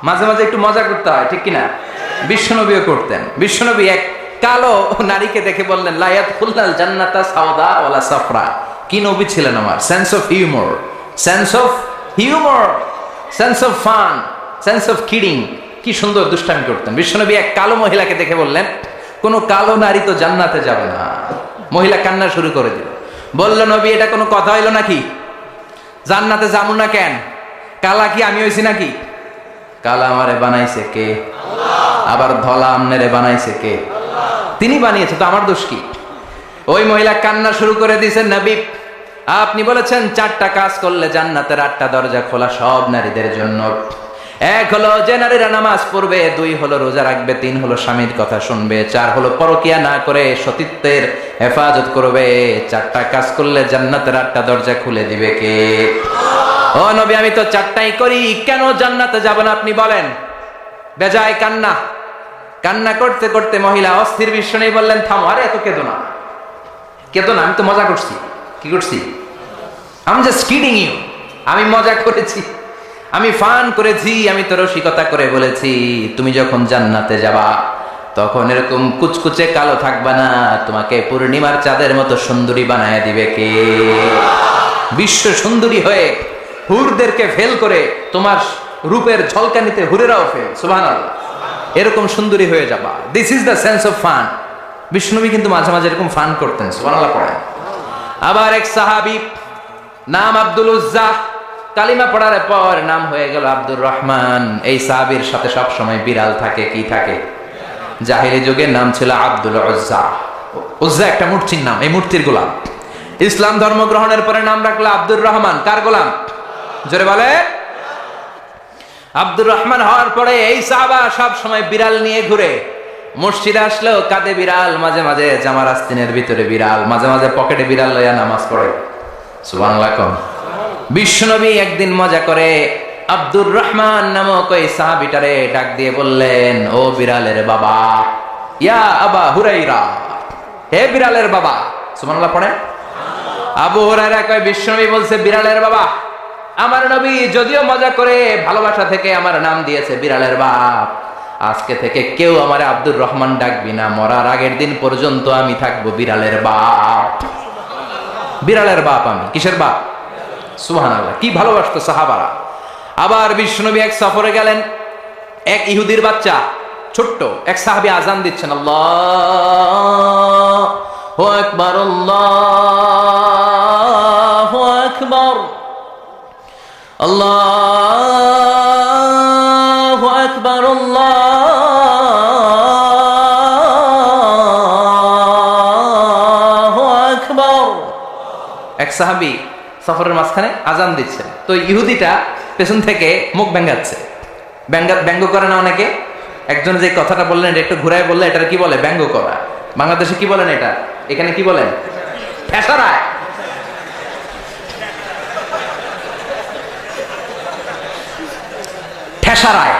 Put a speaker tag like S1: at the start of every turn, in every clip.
S1: মাঝে মাঝে একটু মজা করতে হয়, ঠিক কিনা? বিশ্বনবীও করতেন। বিশ্বনবী এক কালো নারীকে দেখে বললেন, লা ইয়াদখুলুল জান্নাতা সাওদা ওয়ালা সাফরা। কি নবী ছিলেন আমার! Sense of humour, sense of humour, sense of fun, sense of kidding. কি সুন্দর দুষ্টামি করতেন। বিশ্বনবী এক কালো মহিলাকে দেখে বললেন, কোন কালো নারী তো জান্নাতে যাবে না। মহিলা কান্না শুরু করে দিল। বলল, নবী এটা কোনো কথা হইল নাকি? জান্নাতে যাবো না কেন? কালা কি আমি হইছি নাকি? কালা আমারে বানাইছে কে? আবার ধলা আমনেরে বানাইছে কে? তিনি বানিয়েছে, তো আমার দোষ কি? ওই মহিলা কান্না শুরু করে দিয়েছেন, নবী আপনি বলেছেন 4টা কাজ করলে জান্নাতের 8টা দরজা খোলা সব নারীদের জন্য। 1 হলো যে নারীরা নামাজ পড়বে, 2 হলো রোজা রাখবে, 3 হলো স্বামীর কথা শুনবে, 4 হলো পরকিয়া না করে সতীত্বের হেফাজত করবে। 4টা কাজ করলে জান্নাতের 8টা দরজা খুলে দিবে কে? ও নবী আমি তো 4টাই করি, কেন জান্নাতে যাব না আপনি বলেন? বেজায় কান্না, কান্না করতে করতে মহিলা অস্থির। বিশ্ব নেই বললেন, থামো, আরে এত কেঁদো না, কেঁদো না, আমি তো মজা করছি। কি করছি? আমি জাস্ট কিডিং ইউ। আমি মজা করেছি, আমি ফান করেছি, আমি তো রসিকতা করে বলেছি তুমি যখন জান্নাতে যাবা তখন এরকম কুচকুচে কালো থাকবা না, তোমাকে পূর্ণিমার চাঁদের মতো সুন্দরী বানায় দিবে কে? বিশ্ব সুন্দরী হয়ে হুরদেরকে ফেল করে তোমার রূপের ঝলকানিতে হুরেরাও ফেল। সুবহানাল্লাহ, এরকম সুন্দরী হয়ে যাবা। This is the sense of fun. বিষ্ণুনবী কিন্তু মাঝে মাঝে এরকম ফান করতেন। সুবহানাল্লাহ পড়েন। আবার এক সাহাবী নাম আব্দুল উজ্জা, কালিমা পড়ার পর নাম হয়ে গেল আব্দুর রহমান। এই সাহাবীর সাথে সব সময় বিড়াল থাকে। কি থাকে? জাহেলি যুগে নাম ছিল আব্দুল উজ্জা। উজ্জা একটা মূর্তির নাম, এই মূর্তির গোলাম। ইসলাম ধর্ম গ্রহণের পরে নাম রাখলো আব্দুর রহমান। কার গোলাম? জোরে বলে। আব্দুর রহমান হওয়ার পরে এই সাহাবা সব সময় বিড়াল নিয়ে ঘুরে। মসজিদে আসলেও কাঁধে বিড়াল, মাঝে মাঝে জামার আস্তিনের ভিতরে বিড়াল, মাঝে মাঝে পকেটে বিড়াল লইয়া নামাজ পড়ে। সুবহানাল্লাহ। বিশ্বনবী একদিন মজা করে আব্দুর রহমান নামক ওই সাহাবীটারে ডাক দিয়ে বললেন, ও বিড়ালের বাবা, ইয়া আবা হুরাইরা, হে বিড়ালের বাবা। সুবহানাল্লাহ পড়ে। আবু হুরায়রা কয়, বিশ্বনবী বলছে বিড়ালের বাবা। আমার নবী যদিও মজা করে ভালোবাসা থেকে আমার নাম দিয়েছে বিড়ালের বাপ, আজকে থেকে কেউ আমার আব্দুর রহমান ডাকবি না, মরার আগের দিন পর্যন্ত আমি থাকবো বিড়ালের বাপ। বিড়ালের বাপ আমি। কিসের বাপ? সুবহানাল্লাহ। কি ভালোবাসতো সাহাবারা। আবার বিশ্বনবী এক সফরে গেলেন, এক ইহুদির বাচ্চা ছোট্ট এক সাহাবী আজান দিচ্ছেন, আল্লাহু আকবার, আল্লাহু আকবার, আল্লাহু আকবার, আল্লাহু আকবার। এক সাহাবী সফরের মাঝখানে আজান দিচ্ছে, তো ইহুদিটা পেছন থেকে মুখ ব্যাঙ্গাচ্ছে। ব্যঙ্গ করে না অনেকে? একজন যে কথাটা বললেন এটা একটু ঘুরায় বললে এটা কি বলে? ব্যঙ্গ করা। বাংলাদেশে কি বলেন এটা? এখানে কি বলেন? ঠেসারায়। ঠেসারায়।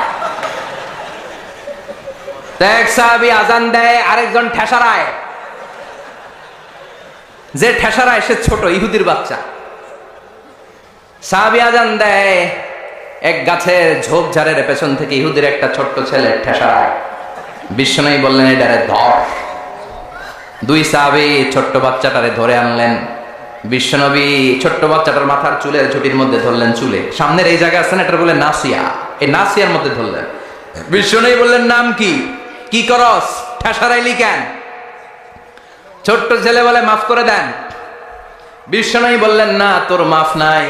S1: এক সাহাবী আজান দেয়, আরেকজন ঠেসারায়। যে ঠেসারায় সে ছোট ইহুদির বাচ্চা। সাহাবী আজান দেয়, এক গাছের ঝোপঝাড়ের পেছন থেকে ইহুদির একটা ছোট্ট ছেলে ঠেসারায়। বিশ্বনবী বললেন, এটারে ধর। 2 সাহাবী ছোট্ট বাচ্চাটারে ধরে আনলেন। বিশ্বনবী ছোট্ট বাচ্চাটার মাথার চুলের ঝুটির মধ্যে ধরলেন, চুলে সামনের এই জায়গা আছে না, এটা বলে নাসিয়া, এই নাসিয়ার মধ্যে ধরলেন। বিশ্বনবী বললেন, নাম কি? কি করস? ঠেসারাইলি কেন? ছোট্ট ছেলে বলে, মাফ করে দেন। বিশ্বনবী বললেন, না, তোর মাফ নাই,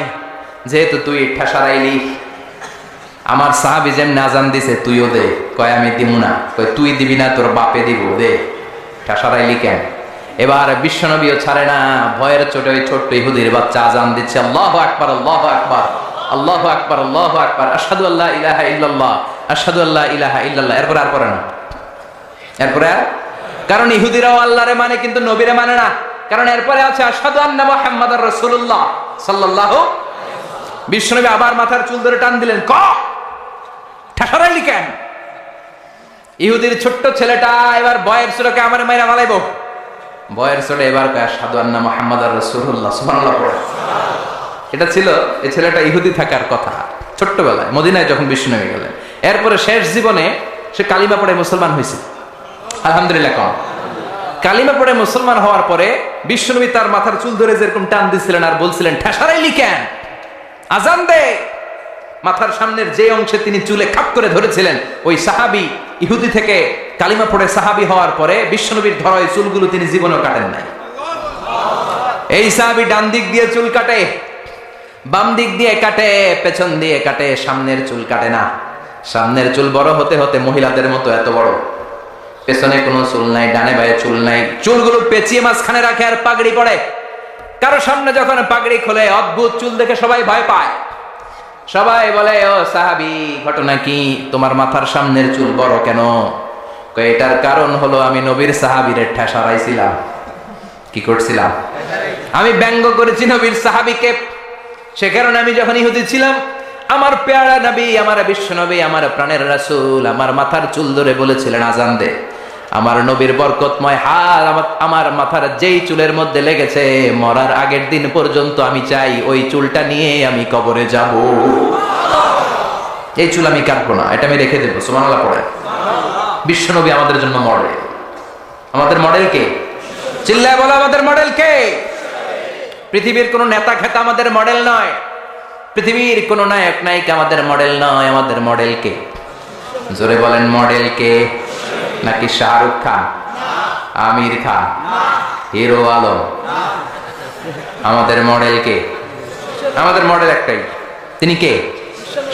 S1: যেহেতু তুই ঠেসারাইলি। আমার সাহাবী যেমনি আজান দিছে তুইও দে। কয় আমি দিব না। কয় তুই দিবি না, তোর বাপে দিব, দে। ঠেসারাইলি কেন? এবার বিশ্বনবীও ছাড়ে না, ভয়ের চোটে ওই ছোট্ট ইহুদির বাচ্চা আজান দিচ্ছে, আল্লাহু আকবার, আল্লাহু আকবার, আল্লাহু আকবার, আল্লাহু আকবার, আশহাদু আল্লা ইলাহা ইল্লাল্লাহ, আশহাদু আল্লা ইলাহা ইল্লাল্লাহ। এরপর আর পড়ে না। এরপরে আর, কারণ ইহুদিরাও আল্লাহরে মানে কিন্তু নবীরে মানে না। কারণ এরপরে আছে আশহাদু আন্না মুহাম্মাদার রাসূলুল্লাহ সাল্লাল্লাহু। বিশ্বনবী আবার মাথার চুল ধরে টান দিলেন, ক ঠেসারাইলি কেন? ইহুদির ছোট্ট ছেলেটা এবার বয়ের সুরকে আমার মাইরা মালাইবো। বয়ের সুরে এবার কয় আশহাদু আন্না মুহাম্মাদার রাসূলুল্লাহ। সুবহানাল্লাহ। এটা ছিল এই ছেলেটা ইহুদি থাকার কথা ছোট্টবেলায় মদিনায় যখন বিশ্বনবী গেলেন। এরপরে শেষ জীবনে সে কালিমা পড়ে মুসলমান হয়েছে, আলহামদুলিল্লাহ। কম কালিমা পড়ে মুসলমান হওয়ার পরে বিশ্বনবী তার মাথার চুল ধরে যেরকম টান দিছিলেন আর বলছিলেন, ঠেসারাইলি কেন, আজান দে। মাথার সামনের যে অংশে তিনি চুলে খাপ করে ধরেছিলেন, ওই সাহাবী ইহুদি থেকে কালিমা পড়ে সাহাবী হওয়ার পরে বিশ্বনবীর ধরা ওই চুলগুলো তিনি জীবনেও কাটেন নাই। এই সাহাবী ডান দিক দিয়ে চুল কাটে, বাম দিক দিয়ে কাটে, পেছন দিয়ে কাটে, সামনের চুল কাটে না। সামনের চুল বড় হতে হতে মহিলাদের মতো এত বড়, পেছনে কোনো চুল নাই, ডানে বায়ে চুল নাই, চুলগুলো পেঁচিয়ে মাঝখানে রাখে আর পাগড়ি পড়ে। কারো সামনে যখন পাগড়ি খোলে অদ্ভুত চুল দেখে সবাই ভয় পায়। সবাই বলে, ও সাহাবী, ঘটনা কি, তোমার মাথার সামনের চুল বড় কেন? এটার কারণ হলো আমি নবীর সাহাবীরে ঠেসারাইছিলাম। কি করছিলাম? আমি ব্যঙ্গ করেছি নবীর সাহাবীকে। সে কারণে আমি যখন ইহুদি ছিলাম, আমার পেয়ারা নবী, আমার বিশ্ব নবী, আমার প্রাণের রাসূল আমার মাথার চুল ধরে বলেছিলেন আজান দে। আমার নবীর বরকতময় হাত আমার মাথার যেই চুলের মধ্যে লেগেছে, মরার আগের দিন পর্যন্ত আমি চাই ওই চুলটা নিয়ে আমি কবরে যাব। এই চুল আমি কাটবো না, এটা আমি রেখে দেবো। সুবহানাল্লাহ পড়ে। বিশ্ব নবী আমাদের জন্য মডেল। আমাদের মডেল কে? চিল্লায় বলো, আমাদের মডেল কে? পৃথিবীর কোন নেতা খেতা আমাদের মডেল নয়, পৃথিবীর কোন নায়ক নায়িকা আমাদের মডেল নয়। আমাদের মডেল কে? জোরে বলেন, মডেল কে? নাকি শাহরুখ খান, আমির খান, হিরো আলম? আমাদের মডেল কে? আমাদের মডেল একটাই, তিনি কে?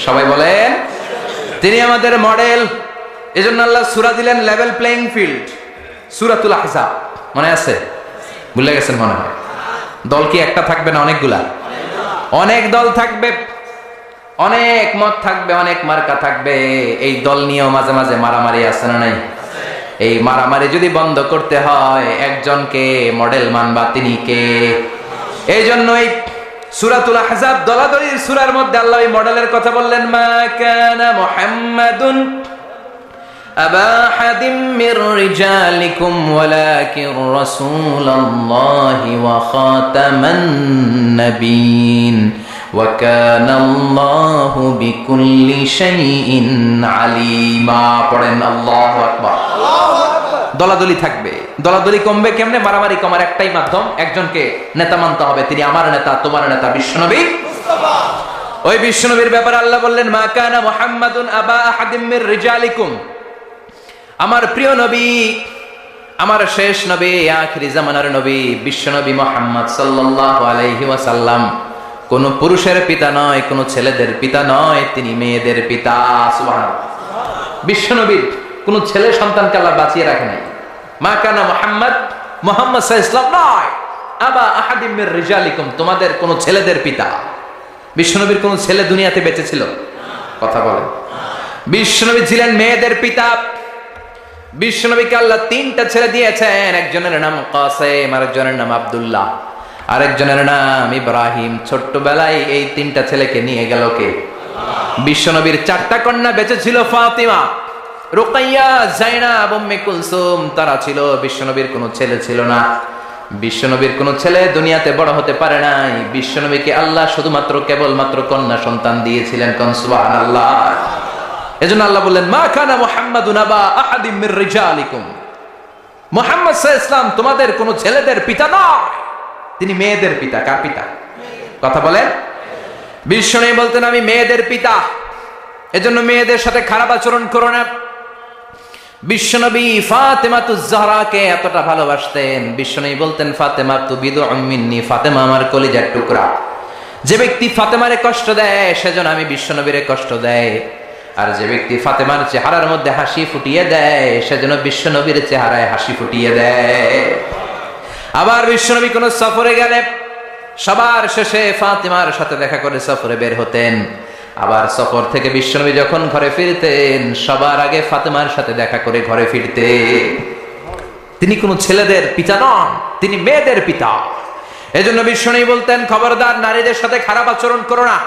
S1: সবাই বলেন, তিনি আমাদের মডেল। এজন্য আল্লাহ সূরা দিলেন লেভেল প্লেইং ফিল্ড, সূরাতুল আহজাব। মনে আছে? ভুলে গেছেন মনে হয়। দল কি একটা থাকবে না অনেকগুলা? অনেক দল থাকবে, অনেক মত থাকবে, অনেক মার্কা থাকবে। এই দল নিয়েও মাঝে মাঝে মারামারি আছে না নাই? এই মারামারি যদি বন্ধ করতে হয়, একজনকে মডেল মানবা, তিনি কে? এই জন্য এই সূরাতুল আহজাব দলাদলির সূরার মধ্যে আল্লাহ এই মডেলের কথা বললেন, মা কানা মুহাম্মাদুন আবা আহাদিম মির রিজালিকুম ওয়ালাকিন রাসূলুল্লাহি ওয়া খাতামান নাবিয়্যিন ওয়া কানা আল্লাহু বিকুল্লি শাইইন আলিমা। পড়েন আল্লাহু আকবার। দলাদলি থাকবে, দলাদলি কমবে কেমনে? মারামারি কমার একটাই মাধ্যম, একজনকে নেতা মানতে হবে, তিনি আমার নেতা, তোমার নেতা, বিশ্বনবী মুস্তাফা। ওই বিশ্বনবীর ব্যাপারে আল্লাহ বললেন, মা কানা মুহাম্মাদুন আবা আহাদিম মির রিজালিকুম। আমার প্রিয় নবী, আমার শেষ নবী, আখিরি জামানার নবী বিশ্বনবী মুহাম্মদ সাল্লাল্লাহু আলাইহি ওয়াসাল্লাম কোন পুরুষের পিতা নয়, কোন ছেলেদের পিতা নয়, তিনি মেয়েদের পিতা। সুবহানাল্লাহ। বিশ্বনবীর কোন ছেলে সন্তানকে আল্লাহ বাঁচিয়ে রাখে নাই। মা কানা মুহাম্মদ, মুহাম্মদ সাল্লাল্লাহু নয়, আবা আহাদিম মির রিজালিকুম, তোমাদের কোন ছেলেদের পিতা। বিশ্বনবীর কোন ছেলে দুনিয়াতে বেঁচে ছিল? কথা বলেন। বিশ্বনবী ছিলেন মেয়েদের পিতা। বিশ্বনবীকে আল্লাহ তিনটা ছেলে দিয়েছেন, একজনের নাম কাসেম, আরেকজনের নাম আব্দুল্লাহ, আরেকজনের নাম ইব্রাহিম। ছোট্টবেলায় এই তিনটা ছেলেকে নিয়ে গেল কে? বিশ্বনবীর চারটা কন্যা বেঁচে ছিল, ফাতিমা, রুকাইয়া, যায়নাব, উম্মে কুলসুম, তারা ছিল। বিশ্বনবীর কোনো ছেলে ছিল না। বিশ্বনবীর কোনো ছেলে দুনিয়াতে বড় হতে পারে নাই। বিশ্বনবীকে আল্লাহ শুধুমাত্র কেবলমাত্র কন্যা সন্তান দিয়েছিলেন। কোন সুবহানাল্লাহ। এজন্য আল্লাহ বললেন, মা কানা মুহাম্মাদুন আবা আহাদিম মির রিজালিকুম, মুহাম্মদ সাল্লাল্লাহু আলাইহি ওয়াসাল্লাম তোমাদের কোনো ছেলেদের পিতা নয়, তিনি মেয়েদের পিতা। কার পিতা? কথা বলেন। বিশ্বনবী বলতেন, আমি মেয়েদের পিতা, এজন্য মেয়েদের সাথে খারাপ আচরণ করো না। বিশ্বনবী ফাতেমাতুজ জাহরাকে এতটা ভালোবাসতেন, বিশ্বনবী বলতেন, ফাতেমা তু বিদউম মিন্নি, ফাতেমা আমার কলিজার টুকরা। যে ব্যক্তি ফাতেমারে কষ্ট দেয়, সেজন্য আমি বিশ্বনবীরে কষ্ট দেয়। আর যে ব্যক্তি ফাতেমার চেহারার মধ্যে হাসি ফুটিয়ে দেয়, সেজন্য বিশ্বনবীর চেহারায় হাসি ফুটিয়ে দেয়। আবার বিশ্বনবী কোন সফরে গেলে সবার শেষে ফাতেমার সাথে দেখা করে সফরে বের হতেন। আবার সফর থেকে বিশ্বনবী যখন ঘরে ফিরতেন, সবার আগে ফাতেমার সাথে দেখা করে ঘরে ফিরতেন। তিনি কোনো ছেলেদের পিতা নন, তিনি মেয়েদের পিতা। এজন্য বিশ্বনবী বলতেন, খবরদার নারীদের সাথে খারাপ আচরণ করো না।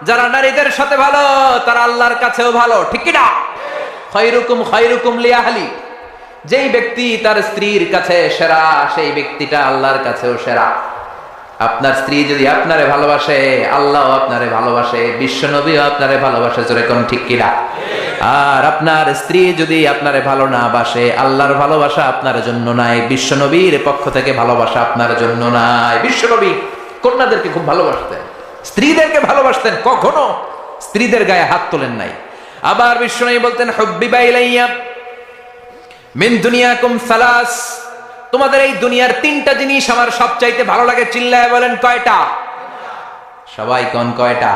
S1: যারা নারীদের সাথে ভালো, তারা আল্লাহর কাছেও ভালো। ঠিক কি না? খায়রুকুম খায়রুকুম লিআহলি, যেই ব্যক্তি তার স্ত্রীর কাছে সেরা, সেই ব্যক্তিটা আল্লাহর কাছেও সেরা। আপনার স্ত্রী যদি আপনারে ভালোবাসে, আল্লাহও আপনারে ভালোবাসে, বিশ্বনবীও আপনারে ভালোবাসে। জোরে কোন ঠিক কিনা? আর আপনার স্ত্রী যদি আপনারে ভালো না বাসে, আল্লাহর ভালোবাসা আপনার জন্য নাই, বিশ্বনবীর পক্ষ থেকে ভালোবাসা আপনার জন্য নাই। বিশ্বনবী কন্যাদেরকে খুব ভালোবাসতেন, স্ত্রীদেরকে ভালোবাসতেন, কখনো স্ত্রীদের গায়ে হাত তোলেন নাই। আবার বিশ্বনবী বলতেন, হুব্বিবা ইলাইয়া মিন দুনিয়াকুম সালাস, তোমাদের এই দুনিয়ার তিনটা জিনিস আমার সবচাইতে ভালো লাগে। চিল্লায় বলেন কয়টা? সবাই কোন কয়টা?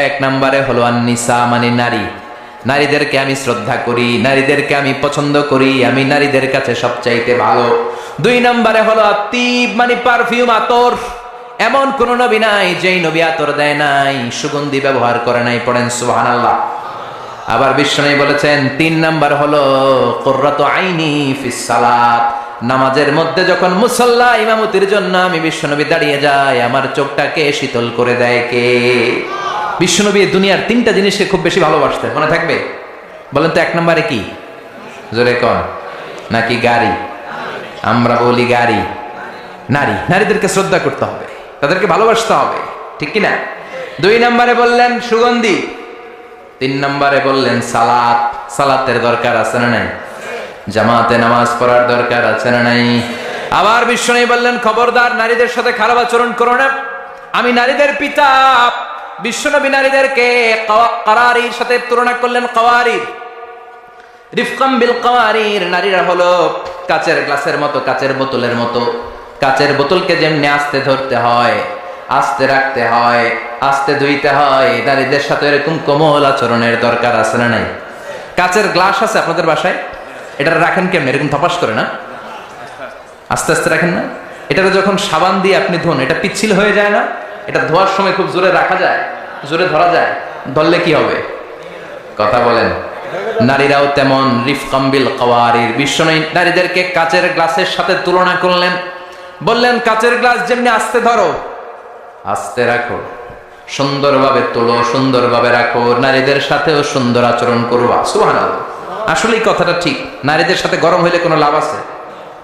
S1: এক নম্বরে হলো আন-নিসা, মানে নারী। নারীদেরকে আমি শ্রদ্ধা করি, নারীদেরকে আমি পছন্দ করি, আমি নারীদের কাছে সবচাইতে ভালো। দুই নম্বরে হলো আত্তিব, মানে পারফিউম, আতর। এমন কোন নবী নাই যেই নবী আতর দেয় নাই, সুগন্ধি ব্যবহার করে নাই। পড়েন সুবহানাল্লাহ। আবার বিশ্বনবী বলেছেন তিন নাম্বার হলো কুররাতু আইনি ফিস সালাত, নামাজের মধ্যে যখন মুসাল্লা ইমামতির জন্য আমি বিশ্বনবী দাঁড়িয়ে যাই, আমার চোখটাকে শীতল করে দেয় কে? বিশ্বনবী দুনিয়ার তিনটা জিনিসকে খুব বেশি ভালোবাসতেন। মনে থাকবে? বলেন তো এক নম্বরে কি? জোরে কন। নাকি গাড়ি? আমরা বলি গাড়ি। নারী, নারীদেরকে শ্রদ্ধা করতে হবে, তাদেরকে ভালোবাসতে হবে, ঠিক কিনা? দুই নম্বরে বললেন সুগন্ধি, তিন নম্বরে বললেন সালাত। সালাতের দরকার আছে না নাই? জামাতে নামাজ পড়ার দরকার আছে না নাই? আবার বিশ্বনবী বললেন খবরদার নারীদের সাথে খারাপ আচরণ করো না, আমি নারীদের পিতা। বিশ্বনবী নারীদেরকে কারারির সাথে তুলনা করলেন, কাওয়ারির, রিফকাম বিল কাওয়ারির। নারীরা হলো কাচের গ্লাসের মতো, কাচের বোতলের মতো। কাচের বোতলকে যেমনি আস্তে ধরতে হয়, আস্তে রাখতে হয়, আস্তে ধুইতে হয়, নারীদের সাথে এরকম কোমল আচরণের দরকার আছে না নাই? কাচের গ্লাস আছে আপনাদের বাসায়? এটা রাখেন কেমন? এরকম ধপাস করে না? আস্তে আস্তে রাখেন না? এটা যখন সাবান দিয়ে আপনি ধোন, এটা পিচ্ছিল হয়ে যায় না? এটা ধোয়ার সময় খুব জোরে রাখা যায়, জোরে ধরা যায়, ধরলে কি হবে? কথা বলেন। নারীরাও তেমন, রিফকাম বিল কাওয়ারির। বিশ্বনবী নারীদেরকে কাচের গ্লাসের সাথে তুলনা করলেন, বললেন কাচের গ্লাস যেমনি আস্তে ধরো, আস্তে রাখো, সুন্দরভাবে তোলো, সুন্দরভাবে রাখো, নারীদের সাথেও সুন্দর আচরণ করবা। সুবহানাল্লাহ। আসলে এই কথাটা ঠিক। নারীদের সাথে গরম হইলে কোনো লাভ আছে?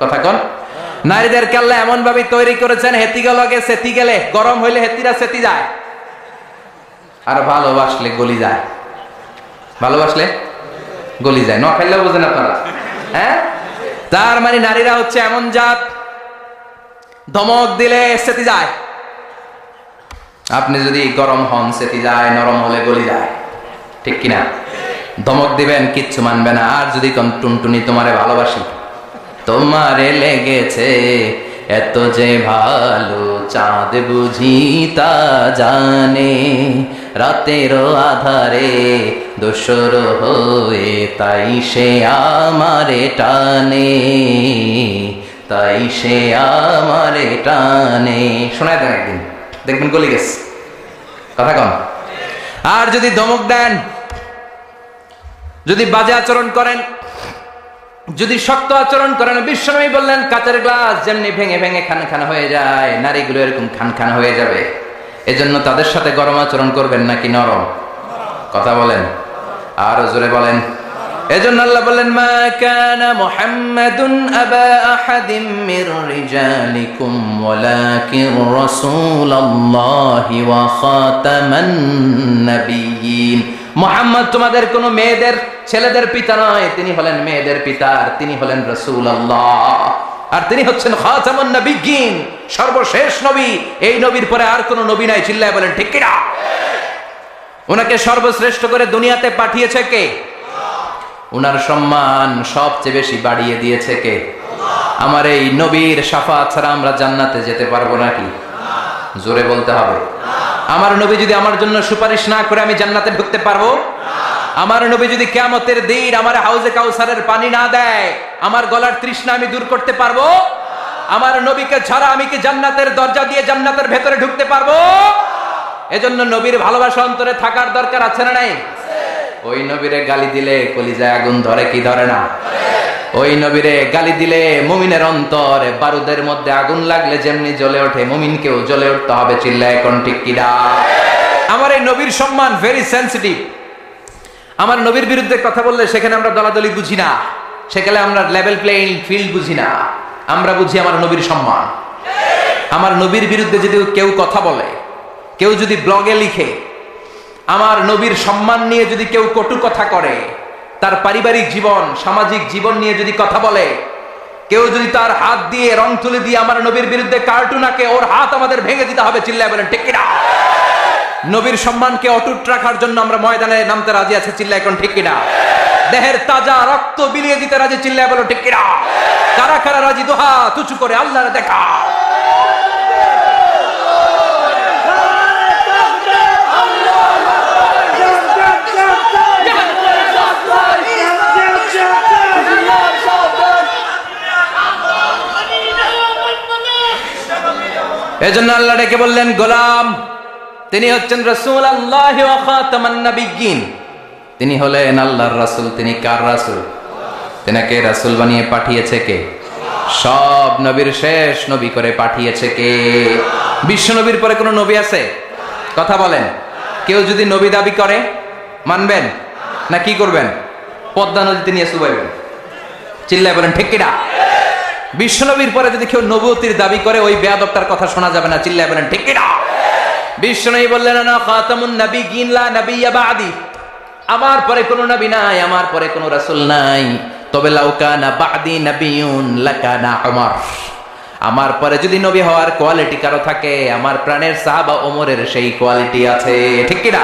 S1: কথা কন। নারীদেরকে আল্লাহ এমন ভাবে তৈরি করেছেন, হেতি গেলে সেতি গেলে, গরম হইলে হেতিরা সেতি যায়, আর ভালোবাসলে গলি যায়। ভালোবাসলে গলি যায়। নখাইলেও বোঝেন আপনারা? হ্যাঁ, তার মানে নারীরা হচ্ছে এমন জাত, ধমক দিলে সেতি যায়। আপনি যদি গরম হন সেতি যায়, নরম হলে গলি যায়, ঠিক কিনা? ধমক দিবেন, কিচ্ছু মানবে না। আর যদি কোন টুনটুনি তোমারে ভালোবাসি, তোমারে লেগেছে এত যে ভালো, চাঁদ বুঝি তা জানে, রাতের আধারে দোসর হয়ে তাই সে আমারে টানে, তাই সে আমারে টানে। শোনায় দেন একদিন, দেখবেন গলি গেছে। কথা কন। আর যদি ধমক দেন, যদি বাজে আচরণ করেন, যদি শক্ত আচরণ করেন, বিশ্বনবী বললেন কাচের গ্লাস যেমনি ভেঙে ভেঙে খান খান হয়ে যায়, নারীগুলো এরকম খান খান হয়ে যাবে। এজন্য তাদের সাথে গরম আচরণ করবেন নাকি নরম? কথা বলেন, আরো জোরে বলেন। এজন্য আল্লাহ বললেন মা কানা মুহাম্মাদুন আবা আহাদিম মির রিজালিকুম ওয়ালাকিন রাসূলুল্লাহি ওয়া খাতামান নাবিয়্যিন। মুহাম্মদ তোমাদের কোন মেয়েদের, ছেলেদের পিতা নয়, তিনি হলেন মেয়েদের পিতা, আর তিনি হলেন রাসূলুল্লাহ, আর তিনি হচ্ছেন খাতামুন নাবিয়্যিন, সর্বশেষ নবী। এই নবীর পরে আর কোন নবী নাই। চিল্লায় বলেন ঠিক কিনা? ওনাকে সর্বশ্রেষ্ঠ করে দুনিয়াতে পাঠিয়েছে কে? উনার সম্মান সবচেয়ে বেশি বাড়িয়ে দিয়েছে কে? আমার এই নবীর শাফাআত ছাড়া আমরা জান্নাতে যেতে পারবো নাকি? জোরে বলতে হবে। আমার নবী যদি আমার জন্য সুপারিশ না করে আমি জান্নাতে ঢুকতে পারবো? আমার নবী যদি কিয়ামতের দিন আমার হাউজে কাউসারের পানি না দেয়, আমার গলার তৃষ্ণা আমি দূর করতে পারবো? আমার নবীকে ছাড়া আমি কি জান্নাতের দরজা দিয়ে জান্নাতের ভেতরে ঢুকতে পারবো? এজন্য নবীর ভালোবাসা অন্তরে থাকার দরকার আছে না নাই? ওই নবীরে গালি দিলে কলিজায় আগুন ধরে কি ধরে না? ওই নবীরে গালি দিলে মুমিনের অন্তরে বারুদের মধ্যে আগুন লাগলে যেমনি জ্বলে ওঠে, মুমিনকেও জ্বলে উঠতে হবে। চিল্লায় কোন ঠিক কিনা? আমার এই নবীর সম্মান ভেরি সেনসিটিভ। আমার নবীর বিরুদ্ধে কথা বললে সেখানে আমরা দলাদলি বুঝি না, সেখানে আমরা লেভেল প্লেইং ফিল্ড বুঝি না। আমরা বুঝি আমার নবীর সম্মান। আমার নবীর বিরুদ্ধে যদি কেউ কথা বলে, কেউ যদি ব্লগে লিখে, আমার নবীর সম্মান নিয়ে যদি কেউ কটু কথা করে, তার পারিবারিক জীবন, সামাজিক জীবন নিয়ে যদি কথা বলে, কেউ যদি তার হাত দিয়ে রং তুলে দিয়ে আমার নবীর বিরুদ্ধে কার্টুন আঁকে, ওর হাত আমাদের ভেঙে দিতে হবে। চিল্লায় বলেন ঠিক কিনা? নবীর সম্মানকে অটুট রাখার জন্য আমরা ময়দানে নামতে রাজি আছি। চিল্লায় এখন ঠিক কিনা? দেহের তাজা রক্ত বিলিয়ে দিতে রাজি। চিল্লায় বলো ঠিক কিনা? কারা কারা রাজি? দুহা তুচু করে আল্লাহর দেখা। এজন্য আল্লাহ ডেকে বললেন গোলাম, তিনি হচ্ছেন রাসূলুল্লাহ ওয়া খাতামান নাবিয়্যিন। তিনি হলেন আল্লাহর রাসূল। তিনি কার রাসূল? তিনাকে রাসূল বানিয়ে পাঠিয়েছে কে? সব নবীর শেষ নবী করে পাঠিয়েছে কে? বিশ্ব নবীর পরে কোন নবী আছে? কথা বলেন। কেউ যদি নবী দাবি করে মানবেন না কি করবেন? পদ্মা নদীতে নিয়ে চুবাইবেন। চিল্লায় বলেন ঠিক কিনা? বিশ্ব নবীর পরে যদি কেউ নবুয়তির দাবি করে, ওই বেয়াদবটার কথা শোনা যাবে না। চিল্লায় বলেন ঠিক কিনা? বিশ্ব নবী বললেন না খাতামুন নাবিয়্যিন লা নাবিয়্যা বা'দি, আমার পরে কোনো নবী নাই, আমার পরে কোনো রাসূল নাই। তবে লাউ কানা বা'দি নাবিয়্যুন লাকানা উমর, আমার পরে যদি নবী হওয়ার কোয়ালিটি কারো থাকে, আমার প্রাণের সাহাবা ওমরের সেই কোয়ালিটি আছে। ঠিক কিনা?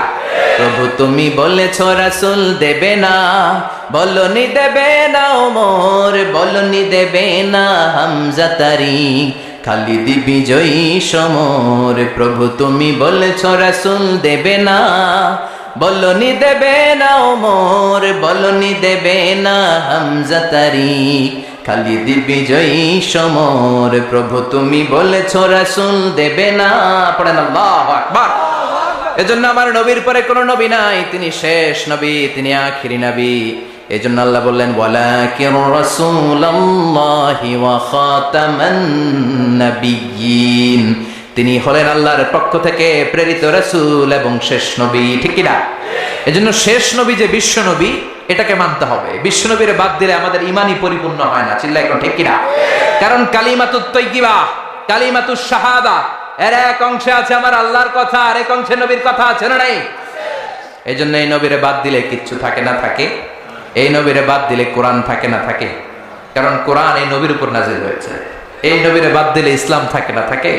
S1: প্রভু তুমি বলেছ রাসূল দেবে না, বলনি দেবে না ওমর, বলনি দেবে না হামজা তারিক, খালিদ বিজয়ী সমর। প্রভু তুমি বলেছ রাসূল দেবে না, বলনি দেবে না ওমর, বলনি দেবে না হামজা তারিক, খালিদ বিজয়ী সমর। প্রভু তুমি বলেছ রাসূল দেবে না। পড়েন আল্লাহু আকবার। এজন্য আমার নবীর পরে কোন নবী নাই, তিনি শেষ নবী, তিনি আখিরি নবী। এজন্য আল্লাহ বললেন ওয়ালাকিন রাসূলুল্লাহি ওয়া খাতামান নাবিয়্যিন, তিনি হলেন আল্লাহর পক্ষ থেকে প্রেরিত রাসূল এবং শেষ নবী। ঠিক কিনা? এজন্য শেষ নবী যে বিশ্ব নবী, এটাকে মানতে হবে। বিশ্ব নবীর বাদ দিলে আমাদের ঈমানই পরিপূর্ণ হয় না। চিল্লায় এখন ঠিক কিনা? কারণ কালিমাতুত তাইয়্যিবা, কালিমাতুশ শাহাদা, এর এক অংশে আছে আমার আল্লাহর কথা, আর এক অংশে নবীর কথা আছে না নাই? এজন্য এই নবীরে বাদ দিলে কিচ্ছু থাকে না থাকে, এই নবীরে বাদ দিলে কোরআন থাকে না থাকে। কারণ কোরআন এই নবীর উপর নাযিল হয়েছে। এই নবীরে বাদ দিলে ইসলাম থাকে না থাকে,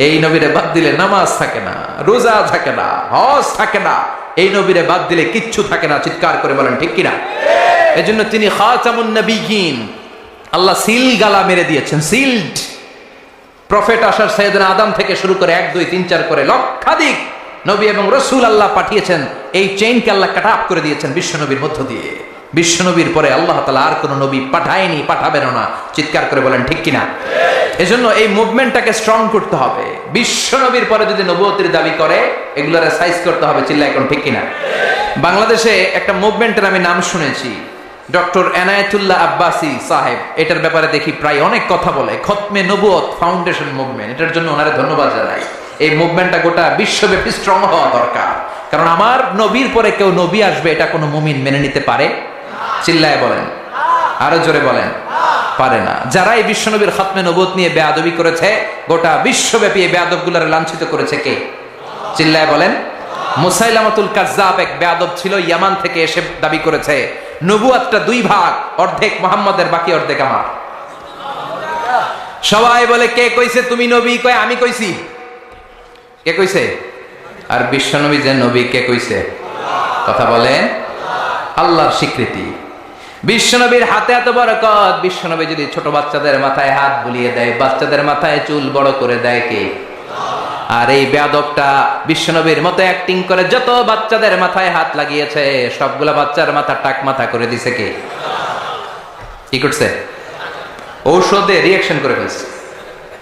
S1: এই নবীরে বাদ দিলে নামাজ থাকে না, রোজা থাকে না, হজ থাকে না। এই নবীরে বাদ দিলে কিচ্ছু থাকে না। চিৎকার করে বলেন ঠিক কিনা? এজন্য তিনি খাতামুন নাবিয়্যিন, আল্লাহ সিল গালা মেরে দিয়েছেন, সিলড। প্রফেট আসার সাইয়েদনা আদম থেকে শুরু করে 1 2 3 4 করে লক্ষাধিক নবী এবং রাসূল আল্লাহ পাঠিয়েছেন। এই চেইনকে আল্লাহ কাট আপ করে দিয়েছেন বিশ্ব নবীর মধ্য দিয়ে। বিশ্ব নবীর পরে আল্লাহ তাআলা আর কোন নবী পাঠায়নি, পাঠাবেন না। চিৎকার করে বলেন ঠিক কিনা? এজন্য এই মুভমেন্টটাকে স্ট্রং করতে হবে। বিশ্ব নবীর পরে যদি নবুয়তির দাবি করে, এগুলোর সাইজ করতে হবে। চিল্লায় এখন ঠিক কিনা? বাংলাদেশে একটা মুভমেন্টের আমি নাম শুনেছি, ডক্টর এনায়েতুল্লাহ আব্বাসী সাহেব। এটার ব্যাপারে দেখি প্রায় অনেক কথা বলে, খতমে নবুয়ত ফাউন্ডেশন মুভমেন্ট। এটার জন্য ওনারে ধন্যবাদ জানাই। এই মুভমেন্টটা গোটা বিশ্বব্যাপী স্ট্রং হওয়া দরকার। কারণ আমার নবীর পরে কেউ নবী আসবে, এটা কোনো মুমিন মেনে নিতে পারে? চিল্লায় বলেন, আরো জোরে বলেন, পারে না। যারা এই বিশ্বনবীর খতমে নবুয়ত নিয়ে বেয়াদবি করেছে, গোটা বিশ্বব্যাপী এই বেয়াদবগুলোরে লাঞ্ছিত করেছে কে? চিল্লায় বলেন। মুসাইলামাতুল কাজ্জাব এক বেয়াদব ছিল, ইয়ামান থেকে এসে দাবি করেছে নবুয়তটা 2 ভাগ, অর্ধেক মুহাম্মাদের, বাকি অর্ধেক আমার। সবাই বলে কে কইছে তুমি নবী? কয় আমি কইছি। কে কইছে? আর বিশ্বনবী যে নবী, কে কইছে? কথা বলেন। আল্লাহর স্বীকৃতি। বিশ্বনবীর হাতে এত বরকত, বিশ্বনবী যদি ছোট বাচ্চাদের মাথায় হাত বুলিয়ে দেয়, বাচ্চাদের মাথায় চুল বড় করে দেয় কে? আর এই বেয়াদবটা বিশ্বনবীর মতো অ্যাক্টিং করে যত বাচ্চাদের মাথায় হাত লাগিয়েছে, সবগুলা বাচ্চার মাথা টাক মাথা করে দিছে কে? কি করছে? ঔষধে রিঅ্যাকশন করে ফেলছে।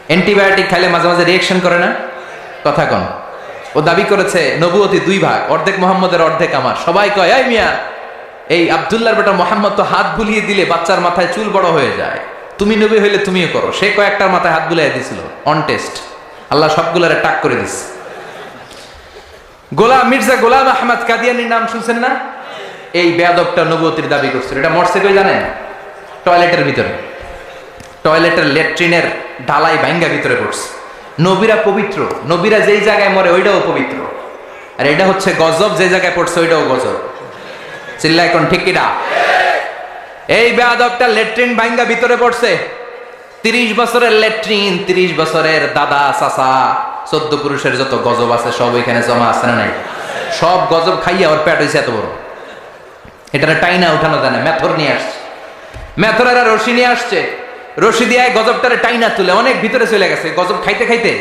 S1: অ্যান্টিবায়োটিক খাইলে মাঝে মাঝে রিঅ্যাকশন করে না? কথা কন। ও দাবি করেছে নবুয়তি 2 ভাগ, অর্ধেক মুহাম্মদের, অর্ধেক আমার। সবাই কয় এই মিয়া, এই আব্দুল্লাহর বেটা মুহাম্মদ তো হাত বুলিয়ে দিলে বাচ্চার মাথায় চুল বড় হয়ে যায়, তুমি নবী হইলে তুমিও করো। সে কয়েকটার মাথায় হাত বুলিয়ে দিছিল অন টেস্ট। আল্লাহ সবগুলারে টাক করে দিচ্ছে। মির্জা গোলাম আহমদ কাদিয়ানির নাম শুনছেন না? এই বেয়াদবটা নবুয়তির দাবি করছিল। এটা মরছে কই জানেন? টয়লেটের ভিতরে। টয়লেটের ল্যাট্রিনের ঢালাই ভাঙ্গা ভিতরে পড়ছে। নবীরা পবিত্র, নবীরা যেই জায়গায় মরে ওইটাও পবিত্র। আর এটা হচ্ছে গজব, যে জায়গায় পড়ছে ওইটাও গজব। চিল্লা এখন ঠিক কিনা? এই বেয়াদবটা ল্যাট্রিন ভাঙ্গা ভিতরে পড়ছে। 30 বছরের ল্যাট্রিন, 30 বছরের দাদা চাচা 14 পুরুষের যত গজব আছে সব এখানে জমা আছে না নাই? সব গজব খাইয়া ওর পেট হয়েছে এত বড়। এটা টাইনা উঠানো যায় না, মেথর নিয়ে আসছে, মেথরেরা রশি নিয়ে আসছে, রশি দিয়ে গজবটারে টাইনা তুলে অনেক ভিতরে চলে গেছে। গজব খাইতে খাইতে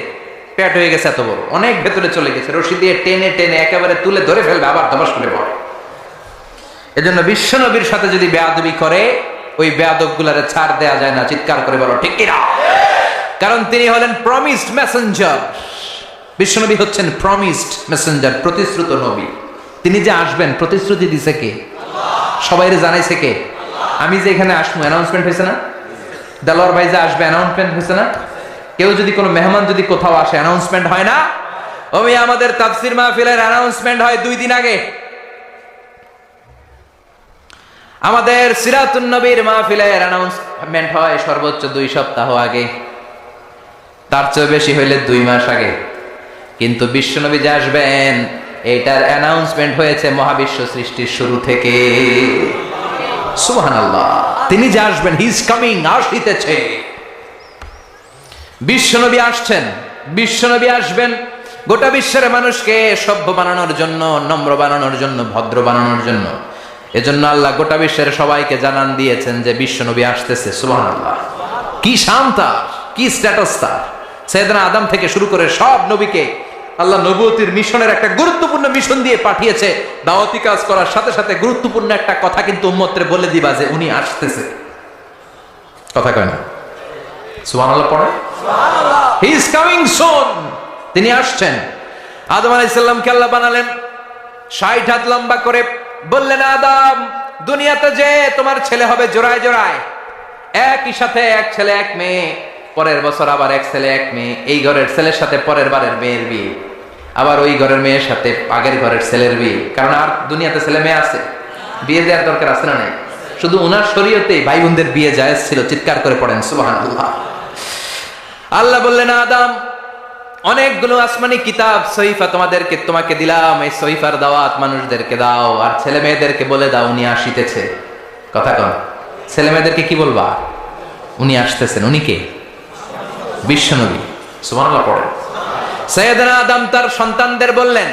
S1: পেট হয়ে গেছে এত বড়, অনেক ভেতরে চলে গেছে। রশি দিয়ে টেনে টেনে একেবারে তুলে ধরে ফেলবে, আবার ধবাস করে পড়ে। এজন্য বিশ্বনবীর সাথে যদি বেয়াদবি করে ওই বেয়াদব গুলারে ছাড় দেয়া যায় না। চিৎকার করে বলো ঠিক কিনা? কারণ তিনি হলেন প্রমিসড মেসেঞ্জার। বিশ্বনবী হচ্ছেন প্রমিসড মেসেঞ্জার, প্রতিশ্রুত নবী। তিনি যে আসবেন প্রতিশ্রুতি দিছে কে? সবাইরে জানাইছে কে? আমি যে এখানে আসবো অ্যানাউন্সমেন্ট হয়েছে না? দেলোয়ার ভাই যে আসবে অ্যানাউন্সমেন্ট হয়েছে না? কেউ যদি কোনো মেহমান যদি কোথাও আসে অ্যানাউন্সমেন্ট হয় না? ওই আমাদের তাফসীর মাহফিলের অ্যানাউন্সমেন্ট হয় 2 দিন আগে। আমাদের সিরাতুন নবীর মাহফিলের অ্যানাউন্সমেন্ট হয় সর্বোচ্চ 2 সপ্তাহ আগে, তার চেয়ে বেশি হইলে 2 মাস আগে। কিন্তু বিশ্বনবী যে আসবেন এটার অ্যানাউন্সমেন্ট হয়েছে মহাবিশ্ব সৃষ্টির শুরু থেকে। সুবহানাল্লাহ। তিনি যে আসবেন, হি ইজ কামিং, আসিতেছে। বিশ্বনবী আসছেন, বিশ্বনবী আসবেন গোটা বিশ্বের মানুষকে সভ্য বানানোর জন্য, নম্র বানানোর জন্য, ভদ্র বানানোর জন্য। এজন্য আল্লাহ গোটা বিশ্বের সবাইকে জানান দিয়েছেন যে বিশ্বনবী আসতেছে। সুবহানাল্লাহ। কি শান তার, কি স্ট্যাটাস তার! সাইয়েদনা আদম থেকে শুরু করে সব নবীকে আল্লাহ নবুয়তির মিশনের একটা গুরুত্বপূর্ণ মিশন দিয়ে পাঠিয়েছে। দাওয়াতি কাজ করার সাথে সাথে গুরুত্বপূর্ণ একটা কথা কিন্তু উম্মতরে বলে দিবা যে উনি আসতেছে। কথা কয় না? সুবহানাল্লাহ পড়ে। সুবহানাল্লাহ। He is coming soon. তিনি আসছেন। আদম আলাইহিস সালামকে আল্লাহ বানালেন 60 হাত লম্বা করে, বললেন আদম দুনিয়াতে যে তোমার ছেলে হবে জোড়ায় জোড়ায়, একই সাথে এক ছেলে এক মেয়ে, পরের বছর আবার এক ছেলে এক মেয়ে, এই ঘরের ছেলের সাথে পরের বারের মেয়ের বিয়ে, আবার ওই ঘরের মেয়ের সাথে আগের ঘরের ছেলের বিয়ে। কারণ আর দুনিয়াতে ছেলে মেয়ে আছে, বিয়ে দেওয়ার দরকার আছে না নাই? শুধু ওনার শরীয়তেই ভাই বোনদের বিয়ে জায়েজ ছিল। চিৎকার করে পড়েন সুবহানাল্লাহ। আল্লাহ বললেন আদম অনেকগুলো আসমানি কিতাব সহিফা তোমাকে দিলাম, এই সহিফার দাওয়াত মানুষদেরকে দাও, আর ছেলে মেয়েদেরকে বলে দাও উনি আসিতেছে। কথা কন, ছেলে মেয়েদেরকে কি বলবা? উনি আসতেছেন। উনি কে? বিশ্বনবী। সুবহানাল্লাহ পড়েন। সাইয়েদনা আদম তার সন্তানদের বললেন,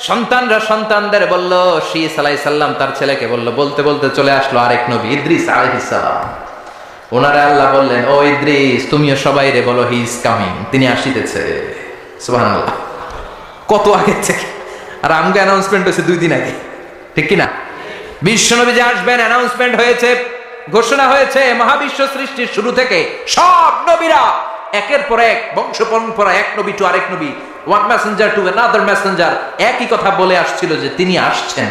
S1: সন্তানরা সন্তানদের বলল, শীস আলাইহিস সালাম তার ছেলেকে বলল, বলতে বলতে চলে আসলো আরেক নবী ইদ্রিস আলাইহিস সালাম। ওনারা আল্লাহ বললেন, ও ইদ্রিস তুমিও সবাইরে বলো হি ইজ কামিং, তিনি আসিতেছে। সুবহানাল্লাহ। কত আগে থেকে! আর আমগো অ্যানাউন্সমেন্ট হয়েছে 2 দিন আগে, ঠিক কি না? বিশ্বনবী যে আসবেন অ্যানাউন্সমেন্ট হয়েছে, ঘোষণা হয়েছে মহাবিশ্ব সৃষ্টির শুরু থেকে। সব নবীরা একের পর এক, বংশ পরম্পরা, এক নবী টু আরেক নবী, one Messenger to another Messenger, একই কথা বলে আসছিল যে তিনি আসছেন,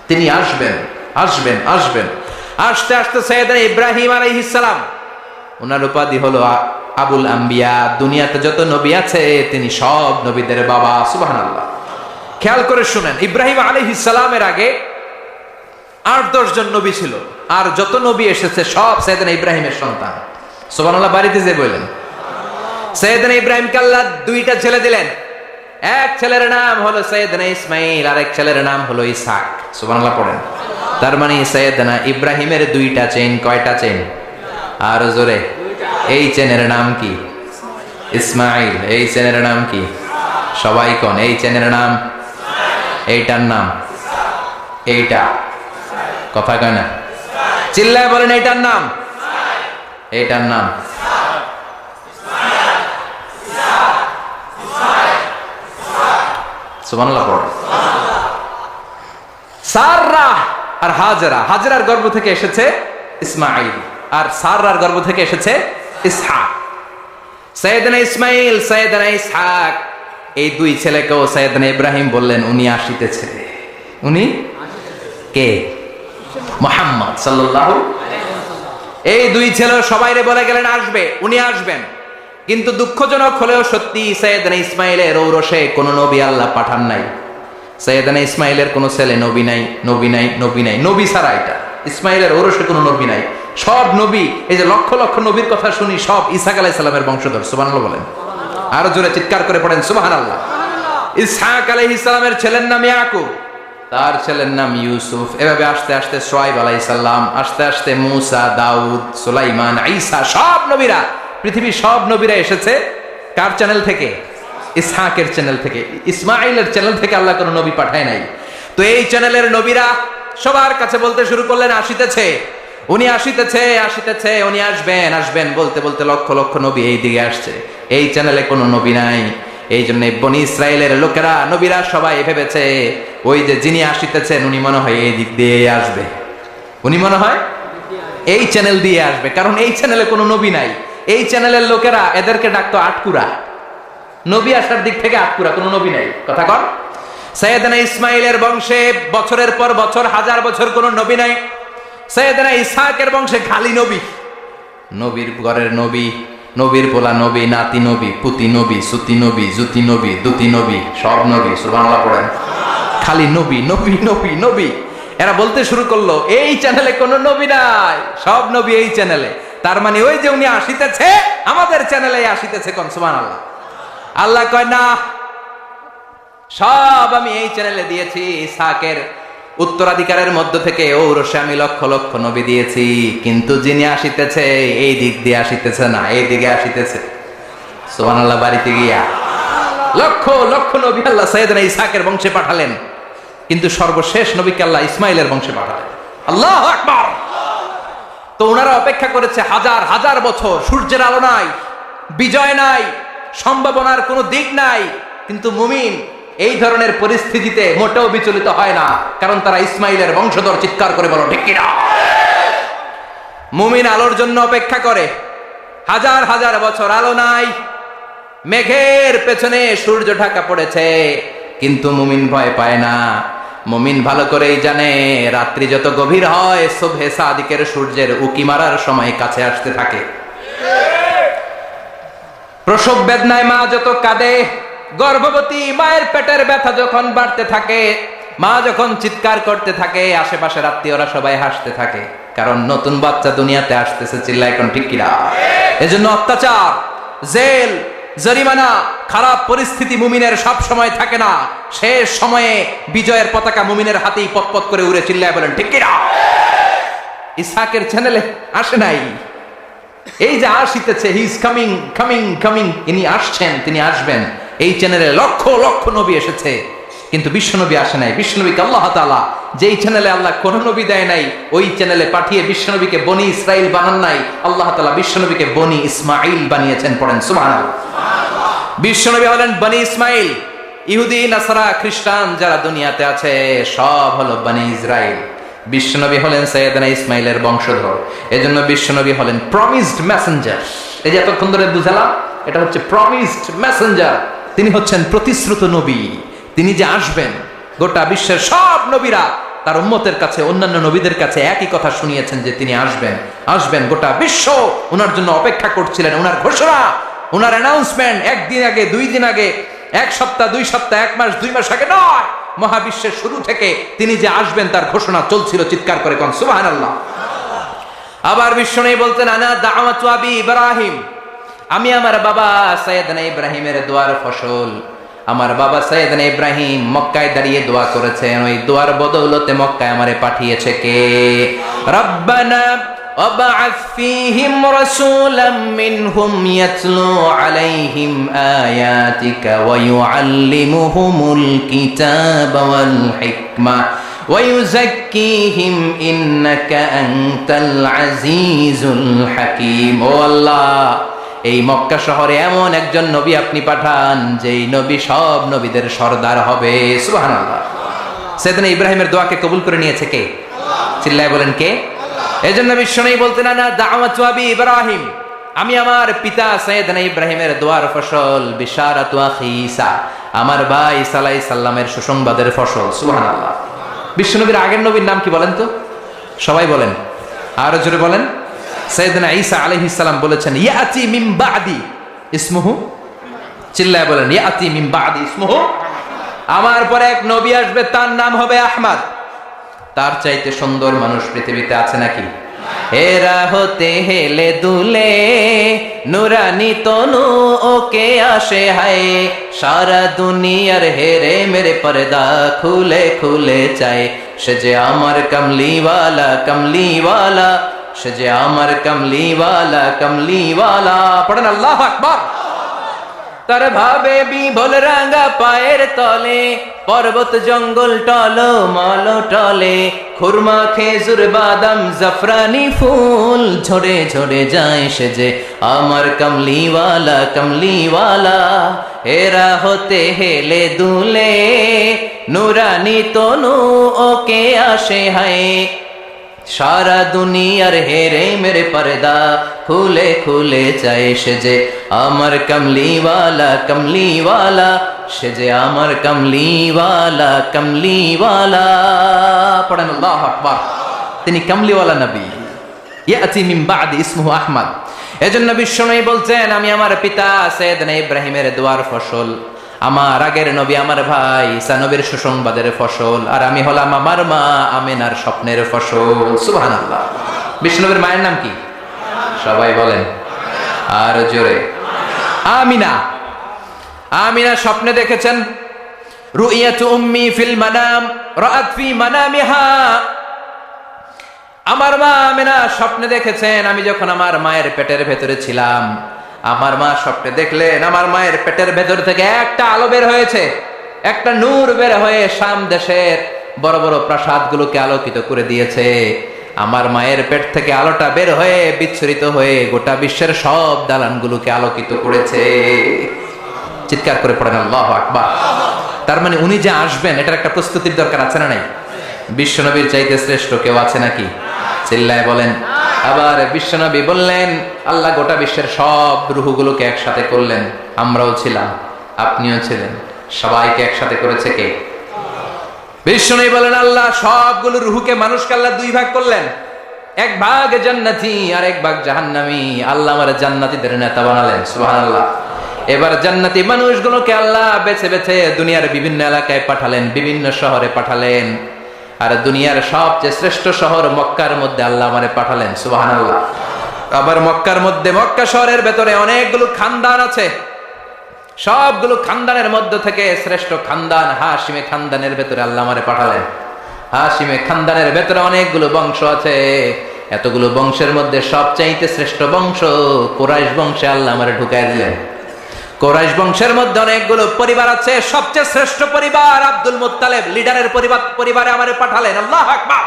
S1: তিনি আসবেন, আসবেন, আসবেন। আসতে আসতে সাইয়েদনা ইব্রাহিম আলাইহিস সালাম, ওনার উপাধি হলো আবুল আম্বিয়া। দুনিয়াতে যত নবী আছে তিনি সব নবীদের বাবা। সুবহানাল্লাহ। খেয়াল করে শুনেন, ইব্রাহিম আলাইহিস সালামের আগে 8-10 জন নবী ছিল, আর যত নবী এসেছে সব সাইয়েদনা ইব্রাহিমের সন্তান। সুবহানাল্লাহ। বাড়িতে যে বললেন সাইয়েদনা ইব্রাহিমকে আল্লাহ 2টা ছেলে দিলেন। এক ছেলের নাম হলো সাইয়েদনা ইসমাইল, আর এক ছেলের নাম হলো ইসহাক। সুবহানাল্লাহ পড়েন। তার মানে সাইয়েদনা ইব্রাহিমের 2টা চেইন। কয়টা চেইন? আর জোরে। এই চেনের নাম কি? ইসমাইল। এই চেনের নাম কি? সবাই কোন এই চেনের নাম? এইটার নাম? এইটা কথা কয় না? চিল্লায় বলেন এইটার নাম? এইটার নাম? সুবহানাল্লাহ পড়ে। সাররা আর হাজরা, হাজরার গর্ভ থেকে এসেছে ইসমাইল, আর সাররার গর্ভ থেকে এসেছে ইসহাক। সাইয়েদনা ইসমাইল, সাইয়েদনা ইসহাক, এই 2 ছেলেকেও সাইয়েদনা ইব্রাহিম বললেন উনি আসিতেছে। উনি কে? মুহাম্মদ সাল্লাল্লাহু আলাইহি ওয়াসাল্লাম। এই 2 ছেলে সবাইরে বলে গেলেন আসবে, উনি আসবেন। কিন্তু দুঃখজনক হলেও সত্যি, সাইয়েদনা ইসমাইলের ঔরসে কোন নবী আল্লাহ পাঠান নাই। সাইয়েদনা ইসমাইলের কোন ছেলে নবী নাই, নবী নাই, নবী নাই, নবী ছাড়া এটা ইসমাইলের ঔরসে কোন নবী নাই। সব নবী, এই যে লক্ষ লক্ষ নবীর কথা শুনি, সব ইসহাক আলাইহিস সালামের বংশধর। সুবহানাল্লাহ বলেন। আরো জোরে চিৎকার করে পড়েন সুবহানাল্লাহ। ইসহাক আলাইহিস সালামের ছেলের নাম ইয়াকুব, তার ছেলের নাম ইউসুফ। এভাবে আস্তে আস্তে শুআয়ব আলাইহিস সালাম, আস্তে আস্তে মূসা, দাউদ, সুলাইমান, ঈসা, সব নবীরা, পৃথিবীর সব নবীরা এসেছে কার চ্যানেল থেকে? ইসহাকের চ্যানেল থেকে। ইসমাঈলের চ্যানেল থেকে আল্লাহ কোনো নবী পাঠায় নাই। তো এই চ্যানেলের নবীরা সবার কাছে বলতে শুরু করলেন, আসিতেছে, উনি আসিতেছে, আসিতেছে, উনি আসবেন, আসবেন বলতে বলতে লক্ষ লক্ষ নবী এই দিকে আসছে। এই চ্যানেলে কোনো নবী নাই। এই জন্য বনি ইসরায়েলের লোকেরা, নবীরা সবাই ভেবেছে ওই যে যিনি আসিতেছেন উনি মনে হয় এই দিক দিয়ে আসবে, উনি মনে হয় এই চ্যানেল দিয়ে আসবে, কারণ এই চ্যানেলে কোনো নবী নাই। এই চ্যানেলের লোকেরা এদেরকে ডাকতো আটকুরা, নবী আসার দিক থেকে আটকুরা, কোনো নবী নাই। কথা কন। সাইয়েদনা ইসমাইলের বংশে বছরের পর বছর, হাজার বছর কোনো নবী নাই। সাইয়েদনা ইসহাকের বংশে খালি নবী, নবীর ঘরের নবী, নবীর পোলা নবী, নাতি নবী, পুতি নবী, সুতি নবী, জুতি নবী, দুতি নবী, সব নবী। সুবহানাল্লাহ পড়েন। খালি নবী, নবী, নবী, নবী। এরা বলতে শুরু করলো এই চ্যানেলে কোনো নবী নাই, সব নবী এই চ্যানেলে। তার মানে ওই যে উনি আসিতেছে আমাদের চ্যানেলে আসিতেছে। কোন সুবহানাল্লাহ। আল্লাহ কয় না, সব আমি এই চ্যানেলে দিয়েছি। ইসহাকের উত্তরাধিকারের মধ্য থেকে ঔরসে আমি লক্ষ লক্ষ নবী দিয়েছি, কিন্তু যিনি আসিতেছে এই দিক দিয়ে আসিতেছে না, এই দিকে আসিতেছে। সুবহানাল্লাহ। বাড়িতে গিয়া লক্ষ লক্ষ নবী আল্লাহ সাইয়েদনা ইসহাকের বংশে পাঠালেন, কিন্তু সর্বশেষ নবীকে আল্লাহ ইসমাইলের বংশে পাঠালেন। আল্লাহু আকবার। তো ওনারা অপেক্ষা করেছে হাজার হাজার বছর, সূর্যের আলো নাই, বিজয় নাই, সম্ভাবনার কোনো দিক নাই, কিন্তু মুমিন এই ধরনের পরিস্থিতিতে মোটেও বিচলিত হয় না, কারণ তারা ইসমাইলের বংশধর। চিৎকার করে বলো ঠিক কিনা। মুমিন আলোর জন্য অপেক্ষা করে, হাজার হাজার বছর আলো নাই, মেঘের পেছনে সূর্য ঢাকা পড়েছে, কিন্তু মুমিন ভয় পায় না। মুমিন ভালো করেই জানে রাত্রি যত গভীর হয় সুবহে সাদিকের সূর্যের উকি মারার সময় কাছে আসতে থাকে। প্রসব বেদনায় মা যত কাঁদে, গর্ভবতী মায়ের পেটের ব্যথা যখন বাড়তে থাকে, মা যখন চিৎকার করতে থাকে, আশেপাশের আত্মীয়রা সবাই হাসতে থাকে, কারণ নতুন বাচ্চা দুনিয়াতে আসতেছে। চিল্লায় কোন ঠিক কিনা। এজন্য অত্যাচার, জেল, জরিমানা, খারাপ পরিস্থিতি মুমিনের সব সময় থাকে না। শেষ সময়ে বিজয়ের পতাকা মুমিনের হাতেই পতপত করে উড়ে। চিল্লায় বলেন ঠিক কিনা। ইসহাকের চ্যানেলে আসে নাই, এই যে আসিতেছে, he is coming, coming, coming, ইনি আসছেন, তিনি আসবেন। এই চ্যানেলে লক্ষ লক্ষ নবী এসেছে, কিন্তু বিশ্বনবী আসে নাই। বিশ্বনবীকে আল্লাহ তাআলা যেই চ্যানেলে আল্লাহ কোন নবী দেয় নাই, ওই চ্যানেলে পাঠিয়ে বিশ্বনবীকে বনি ইসরাইল বানান নাই, আল্লাহ তাআলা বিশ্বনবীকে বনি ইসমাইল বানিয়েছেন। পড়েন সুবহানাল্লাহ। বিশ্বনবী হলেন বনি ইসমাইল। ইহুদি, নাসারা, খ্রিস্টান যারা দুনিয়াতে আছে সব হলো বনি ইসরাইল। বিশ্বনবী হলেন সাইয়েদনা ইসমাইলের বংশধর। এজন্য বিশ্বনবী হলেন প্রমিসড মেসেঞ্জার। এই যে এতক্ষণ ধরে বুঝালাম, এটা হচ্ছে প্রমিসড মেসেঞ্জার। তিনি হচ্ছেন প্রতিশ্রুত নবী। তিনি যে আসবেন, গোটা বিশ্বের সব নবীরা তার উম্মতের কাছে, অন্যান্য নবীদের কাছে একই কথা শুনিয়েছেন যে তিনি আসবেন, আসবেন। গোটা বিশ্ব ওনার জন্য অপেক্ষা করছিলেন। ওনার ঘোষণা, ওনার অ্যানাউন্সমেন্ট একদিন আগে, 2 দিন আগে, 1 সপ্তাহ, 2 সপ্তাহ, 1 মাস, 2 মাস আগে নয়, মহাবিশ্বের শুরু থেকে তিনি যে আসবেন তার ঘোষণা চলছিল। চিৎকার করে কোন সুবহানাল্লাহ। আবার বিশ্বনবী বলতেন, আনা দাওয়াতু আবি ইব্রাহিম, আমি আমার বাবা সাইয়েদনা ইব্রাহিমের দোয়ার ফসল। আমার বাবা সাইয়েদনা ইব্রাহিম মক্কায় দাঁড়িয়ে দোয়া করেছেন, ওই দোয়ার বদৌলতে মক্কায় আমারে পাঠিয়েছে কে? রব্বানা وابعث فيهم رسولا منهم يتلو عليهم آياتك ويعلمهم الكتاب والحكمة ويزكيهم إنك أنت العزيز الحكيم. ও আল্লাহ, এই মক্কা শহরে এমন একজন নবী আপনি পাঠান, যেই নবী সব নবীদের সরদার হবে। সুবহানাল্লাহ। সাইয়েদনা ইব্রাহিমের দোয়াকে কবুল করে নিয়েছে কে? চিল্লায় বলেন কে? এজন্য বিশ্বনবী বলতেন, না দাওয়াতু আবি ইব্রাহিম, আমি আমার পিতা সাইয়েদনা ইব্রাহিমের দোয়ার ফসল। বিশারাতু আখি ঈসা, আমার ভাই ঈসা আলাইহিস সালামের সুসংবাদের ফসল। সুবহানাল্লাহ। বিশ্বনবীর আগের নবীর নাম কি বলেন তো? সবাই বলেন, আরো জোরে বলেন। সাইয়েদনা ঈসা আলাইহিস সালাম বলেছেন, ইয়াতি মিন বাদি ইসমুহু, চিল্লায় বলেন, ইয়াতি মিন বাদি ইসমুহু, আমার পরে এক নবী আসবে, তার নাম হবে আহমদ। তার চাইতে সুন্দর মানুষ পৃথিবীতে আছে নাকি? এরা হতে হেলে দুলে নুরানি তনু ওকে আসে হায় সারা দুনিয়ার হেরে মেরে পর্দা খুলে খুলে চায় সে যে আমার কমলিওয়ালা কমলিওয়ালা সে যে আমার কমলিওয়ালা কমলিওয়ালা পড়েন আল্লাহু আকবার তার ভাবে বিভোল রাঙা পায়ের তলে পর্বত জঙ্গল টলো মালো টলে খুরমা খেজুর বাদাম জাফরানি ফুল ঝরে ঝরে যায় সে যে আমার কমলিওয়ালা কমলিওয়ালা এরা হতে হেলে দুলে নুরানি তনু ওকে আসে হায় সারা দুনিয়ার হেরে মেরে পর্দা খুলে খুলে চায় সে যে আমার কমলিওয়ালা কমলিওয়ালা সে যে আমার কমলিওয়ালা কমলিওয়ালা পড়েন আল্লাহু আকবার তিনি কমলিওয়ালা নবী ইয়াতি মিন বাদি ইসমুহু আহমদ এজন্য বিশ্বনবী বলছেন আমি আমার পিতা সাইয়েদনা ইব্রাহিমের দোয়ার ফসল আমার আগের নবী আমার ভাই ঈসা নবীর সুসংবাদের ফসল আর আমি হলাম আমার মা আমিনার স্বপ্নের ফসল সুবহানাল্লাহ বিশ্বনবীর মায়ের নাম কি সবাই বলেন আর জোরে আমিনা আমিনা স্বপ্নে দেখেছেন রুইয়াতু উম্মি ফিল মানাম রাআত ফি মানামিহা আমার মা আমিনা স্বপ্নে দেখেছেন আমি যখন আমার মায়ের পেটের ভেতরে ছিলাম আমার মা স্বপ্নে দেখলেন আমার মায়ের পেটের ভেতর থেকে একটা আলো বের হয়েছে একটা নূর বের হয়ে শাম দেশের বড় বড় প্রাসাদগুলোকে আলোকিত করে দিয়েছে আমার মায়ের পেট থেকে আলোটা বের হয়ে বিচ্ছুরিত হয়ে গোটা বিশ্বের সব দালানগুলোকে আলোকিত করেছে চিৎকার করে পড়েন আল্লাহু আকবার তার মানে উনি যে আসবেন এটার একটা প্রস্তুতির দরকার আছে না নাই বিশ্বনবীর চাইতে শ্রেষ্ঠ কেউ আছে নাকি চিল্লায় বলেন আবার বিশ্বনবী বললেন আল্লাহ গোটা বিশ্বের সব রূহগুলোকে একসাথে করলেন আমরাও ছিলাম আপনিও ছিলেন সবাইকে একসাথে করেছে কে বিশ্বনবী বলেন আল্লাহ সবগুলো রূহকে মানুষকে আল্লাহ দুই ভাগ করলেন এক ভাগ জান্নাতি আর এক ভাগ জাহান্নামী আল্লাহ আমার জান্নাতীদের নেতা বানালেন সুবহানাল্লাহ এবার জান্নাতি মানুষগুলোকে আল্লাহ বেছে বেছে দুনিয়ার বিভিন্ন এলাকায় পাঠালেন বিভিন্ন শহরে পাঠালেন আর দুনিয়ার সবচেয়ে শ্রেষ্ঠ শহর মক্কার মধ্যে আল্লাহ আমারে পাঠালেন সুবহানাল্লাহ আবার মক্কার মধ্যে মক্কা শহরের ভেতরে অনেকগুলো খানদান আছে সবগুলো খানদানের মধ্য থেকে শ্রেষ্ঠ খানদান হাশিমে খানদানের ভেতরে আল্লাহ আমারে পাঠালেন হাশিমে খানদানের ভেতরে অনেকগুলো বংশ আছে এতগুলো বংশের মধ্যে সবচাইতে শ্রেষ্ঠ বংশ কুরাইশ বংশে আল্লাহ আমারে ঢুকায় দিলেন কুরাইশ বংশের মধ্যে অনেকগুলো পরিবার আছে সবচেয়ে শ্রেষ্ঠ পরিবার আব্দুল মুত্তালিব লিডারের পরিবারে আমারে পাঠালেন আল্লাহু আকবার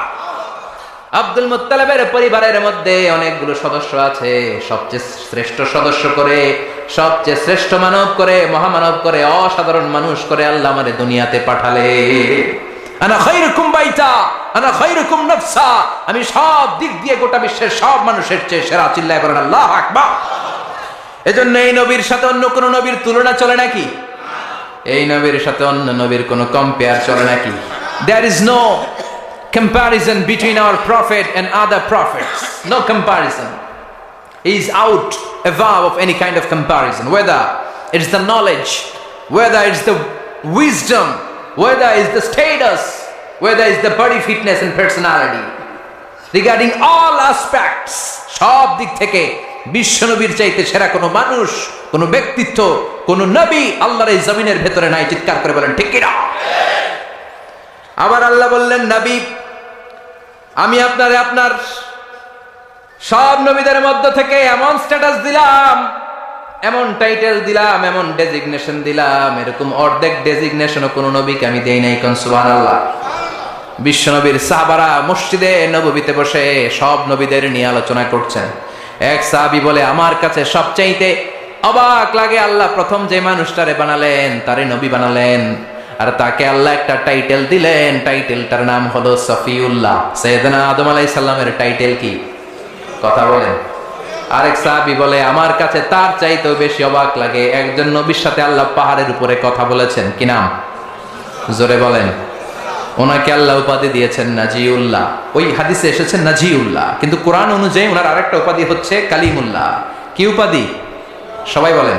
S1: আব্দুল মুত্তালিবের পরিবারের মধ্যে অনেকগুলো সদস্য আছে সবচেয়ে শ্রেষ্ঠ সদস্য করে সবচেয়ে শ্রেষ্ঠ মানব করে মহামানব করে অসাধারণ মানুষ করে আল্লাহ আমারে দুনিয়াতে পাঠালেন আনা খায়রুকুম বাইতা আনা খায়রুকুম নাফসা আমি সব দিক দিয়ে গোটা বিশ্বের সব মানুষের চেয়ে সেরা চিল্লায় বলেন আল্লাহু আকবার এজন্য এই নবীর সাথে অন্য কোন নবীর তুলনা চলে নাকি এই নবীর সাথে অন্য নবীর কোন কম্পেয়ার চলে নাকি there is no comparison between our prophet and other prophets no comparison he is out above of any kind of comparison whether it's the knowledge whether it's the wisdom whether it's the status whether it's the body fitness and personality regarding all aspects সব দিক থেকে বিশ্বনবীর চাইতে সেরা কোনো মানুষ কোনো ব্যক্তিত্ব কোনো নবী আল্লাহর এই জমিনের ভেতরে নাই চিৎকার করে বলেন ঠিক কি না আবার আল্লাহ বললেন নবী আমি আপনার সব নবীদের মধ্য থেকে এমন স্ট্যাটাস দিলাম এমন টাইটেল দিলাম এমন ডেজিগনেশন দিলাম এরকম অর্ধেক ডেজিগনেশনও কোনো নবীকে আমি দেই নাই কোন সুবহানাল্লাহ বিশ্বনবীর সাহাবারা মসজিদে নববীতে বসে সব নবীদের নিয়ে আলোচনা করছেন এক সাহাবী বলে আমার কাছে সবচাইতে অবাক লাগে আল্লাহ প্রথম যে মানুষটারে বানালেন তারে নবী বানালেন আর তাকে আল্লাহ একটা টাইটেল দিলেন টাইটেলটার নাম হলো সফিউল্লাহ সাইয়েদনা আদম আলাইহিস সালামের টাইটেল কি কথা বলেন আরেক সাহাবী বলে আমার কাছে তার চাইতেও বেশি অবাক লাগে একজন নবীর সাথে আল্লাহ পাহাড়ের উপরে কথা বলেছেন কি নাম জোরে বলেন ওনাকে আল্লাহ উপাধি দিয়েছেন নাজিউল্লাহ ওই হাদিসে এসেছে নাজিউল্লাহ কিন্তু কোরআন অনুযায়ী ওনার আরেকটা উপাধি হচ্ছে কালিমুল্লাহ কি উপাধি সবাই বলেন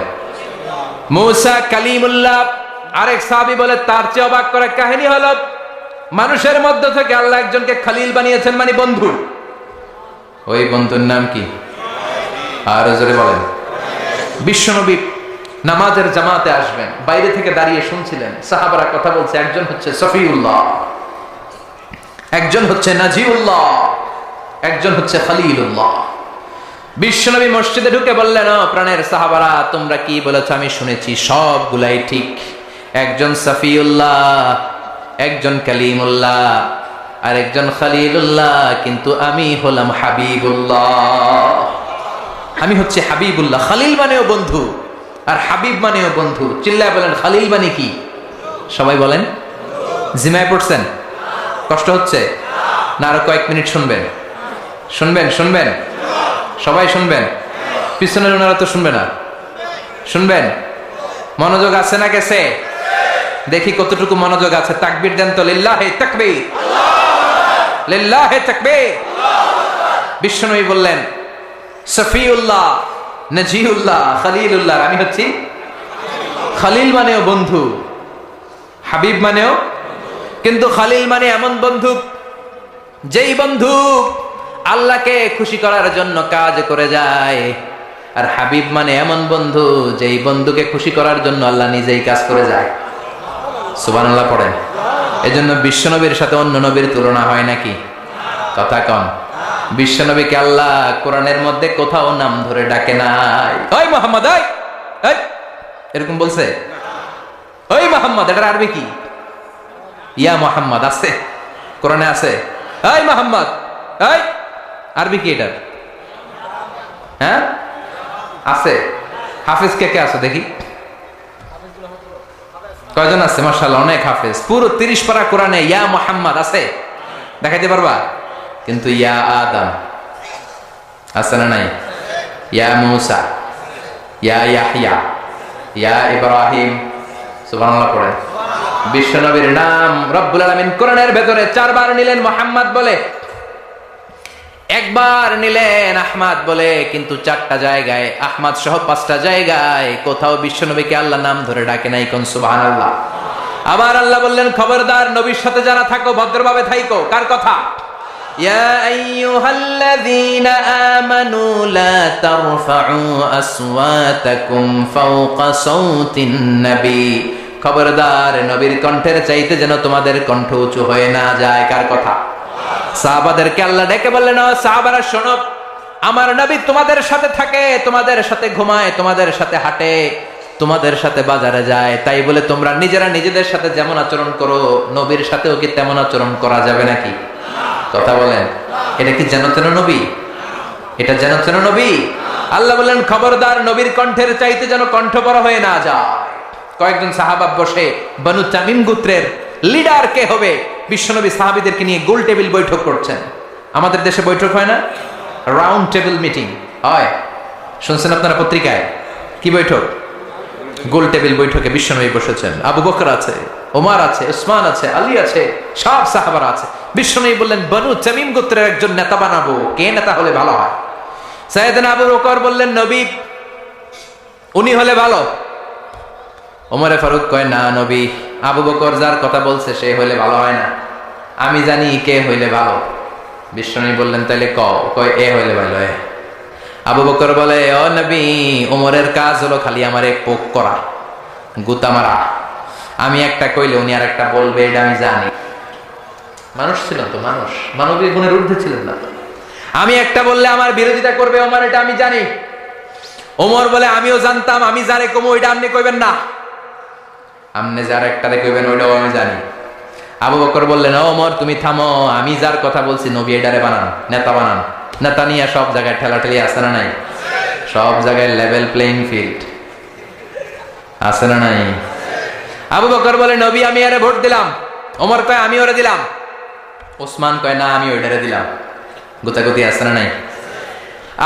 S1: মুসা কালিমুল্লাহ আরেক সাহাবী বলে তার চেয়ে অবাক করার কাহিনী হলো মানুষের মধ্য থেকে আল্লাহ একজনকে খলিল বানিয়েছেন মানে বন্ধু ওই বন্ধুর নাম কি? আর জোরে বলেন। বিশ্বনবী নামাজের জামাতে আসবেন, বাইরে থেকে দাঁড়িয়ে শুনছিলেন, সাহাবারা কথা বলছে, একজন হচ্ছে সফিউল্লাহ, একজন হচ্ছে নাজিউল্লাহ, একজন হচ্ছে খলিলুল্লাহ। বিশ্বনবী মসজিদে ঢুকে বললেন, ও প্রাণের সাহাবারা, তোমরা কি বলেছ আমি শুনেছি, সবগুলাই ঠিক। একজন সফিউল্লাহ, একজন কালিমুল্লাহ, আর একজন খলিলুল্লাহ, কিন্তু আমি হলাম হাবিবুল্লাহ। আমি হচ্ছে হাবিবুল্লাহ। খলিল মানেও বন্ধু, আর হাবিব মানেও বন্ধু। চিল্লায় বলেন, খলিল মানে কি? সবাই বলেন। জিমায় পড়ছেন? কষ্ট হচ্ছে না? আরো কয়েক মিনিট শুনবেন, শুনবেন, শুনবেন, সবাই শুনবেন। পিছনের ওনারা তো শুনবে না, শুনবেন। মনোযোগ আছে না গেছে? দেখি কতটুকু মনোযোগ আছে। তাকবীর দেন তো, লিল্লাহে তাকবীর, লিল্লাহে তাকবীর। বিশ্বনবী বললেন, সফিউল্লাহ, নাজিউল্লাহ, খলিলুল্লাহ, আমি হচ্ছি খলিল মানেও বন্ধু, হাবিব মানেও। কিন্তু খলিল মানে এমন বন্ধু যেই বন্ধু আল্লাহকে খুশি করার জন্য কাজ করে যায়, আর হাবিব মানে এমন বন্ধু যেই বন্ধুকে খুশি করার জন্য আল্লাহ নিজেই কাজ করে যায়। সুবহানাল্লাহ পড়েন। এজন্য বিশ্বনবীর সাথে অন্য নবীর তুলনা হয় নাকি? কথা কন। বিশ্বনবীকে আল্লাহ কোরআনের মধ্যে কোথাও নাম ধরে ডাকে নাই। ওই মোহাম্মদ, ওই এরকম বলছে? ওই মোহাম্মদ, এটার আরবি কি? ইয়া মোহাম্মদ আছে, কোরআনে আছে। ওই মোহাম্মদ, ওই আরবি কি এটার? হ্যাঁ আছে। হাফেজ কে কে আছে দেখি? কয়জন আছে? মাশাআল্লাহ, অনেক হাফেজ। পুরো 30 পারা কোরআনে ইয়া মোহাম্মদ আছে, দেখাইতে পারবা? কিন্তু ইয়া আদম আছে না নাই? ইয়া মুসা, ইয়া ইয়াহইয়া, ইয়া ইব্রাহিম। সুবহানাল্লাহ পড়ে। বিশ্বনবীর নাম রব্বুল আলামিন কোরআনের ভেতরে 4 বার নিলেন মোহাম্মদ বলে, একবার নিলেন আহমদ বলে, কিন্তু 4টা জায়গায়, আহমদ সহ 5টা জায়গায় কোথাও বিশ্বনবীকে আল্লাহ নাম ধরে ডাকে নাই। কোন সুবহানাল্লাহ। আবার আল্লাহ বললেন, খবরদার নবীর সাথে যারা থাকো ভদ্রভাবে থাইকো। কার কথা? ইয়া আইয়ুহাল্লাযীনা আমানু লা তারফাউ আসওয়াতাকুম ফাওকা সাওতিন নবী। খবরদার নবীর কণ্ঠের চাইতে যেন তোমাদের কণ্ঠ উঁচু হয়ে না যায়। কার কথা? সাহাবাদেরকে আল্লাহ ডেকে বললেন, ও সাহাবারা শোনো, আমার নবী তোমাদের সাথে থাকে, তোমাদের সাথে ঘুমায়, তোমাদের সাথে হাঁটে, তোমাদের সাথে বাজারে যায়। তাই বলে তোমরা নিজেরা নিজেদের সাথে যেমন আচরণ করো, নবীর সাথেও কি তেমন আচরণ করা যাবে নাকি? কথা বলেন। এটা কি যেন তেন নবী? এটা যেন তেন নবী? আল্লাহ বললেন, খবরদার নবীর কণ্ঠের চাইতে যেন কণ্ঠ বড় হয়ে না যায়। কয়েকজন সাহাবা বসে বনু তামিম গোত্রের লিডার কে হবে, বিশ্বনবী সাহাবীদেরকে নিয়ে গোল টেবিল বৈঠক করছেন। আমাদের দেশে বৈঠক হয় না? রাউন্ড টেবিল মিটিং হয়, শুনছেন আপনারা পত্রিকায়? কি বৈঠক? গোল টেবিল বৈঠকে বিশ্বনবী বসেছেন। আবু বকর আছে, ওমর আছে, উসমান আছে, আলী আছে, সব সাহাবারা আছে। বিশ্বনবী বললেন, বনু তামিম গোত্রের একজন নেতা বানাবো, কে নেতা হলে ভালো হয়? সাইয়েদনা আবু বকর বললেন, নবী, উনি হলে ভালো। ওমরে ফারুক কয়, না নবী, আবু বকর যার কথা বলছে সে হইলে ভালো হয় না, আমি জানি কে হইলে ভালো। বিশ্বনবী বললেন, তাইলে কয় এ হইলে ভালো হয়। আবু বকর বলে, ও নবী, ওমরের কাজ হলো খালি আমারে পোক করা, গুতা মারা। আমি একটা কইলে উনি আর একটা বলবে, এটা আমি জানি। মানুষ ছিলেন তো, মানুষ, মানবীয় গুণের ঊর্ধ্বে ছিলেন না। আমি একটা বললে আমার বিরোধিতা করবে ওমর, এটা আমি জানি। ওমর বলে, আমিও জানতাম, আমি যারে কমো ওইটা আপনি কইবেন না, আপনি যার একটারে কইবেন ওইটাও আমি জানি। আবু বকর বললেন, ও ওমর তুমি থামো, আমি যার কথা বলছি নবী এটারে বানান, নেতা বানান। নেতা নিয়ে সব জায়গায় ঠেলাঠেলি আছে না নাই? সব জায়গায় লেভেল প্লেইং ফিল্ড আছে না নাই? আবু বকর বলে, নবী আমি আরে ভোট দিলাম। ওমর কয়, আমি ওরে দিলাম। ওসমান কয়, না আমি ওইটারে দিলাম। গুতাগুতি আছে না নাই?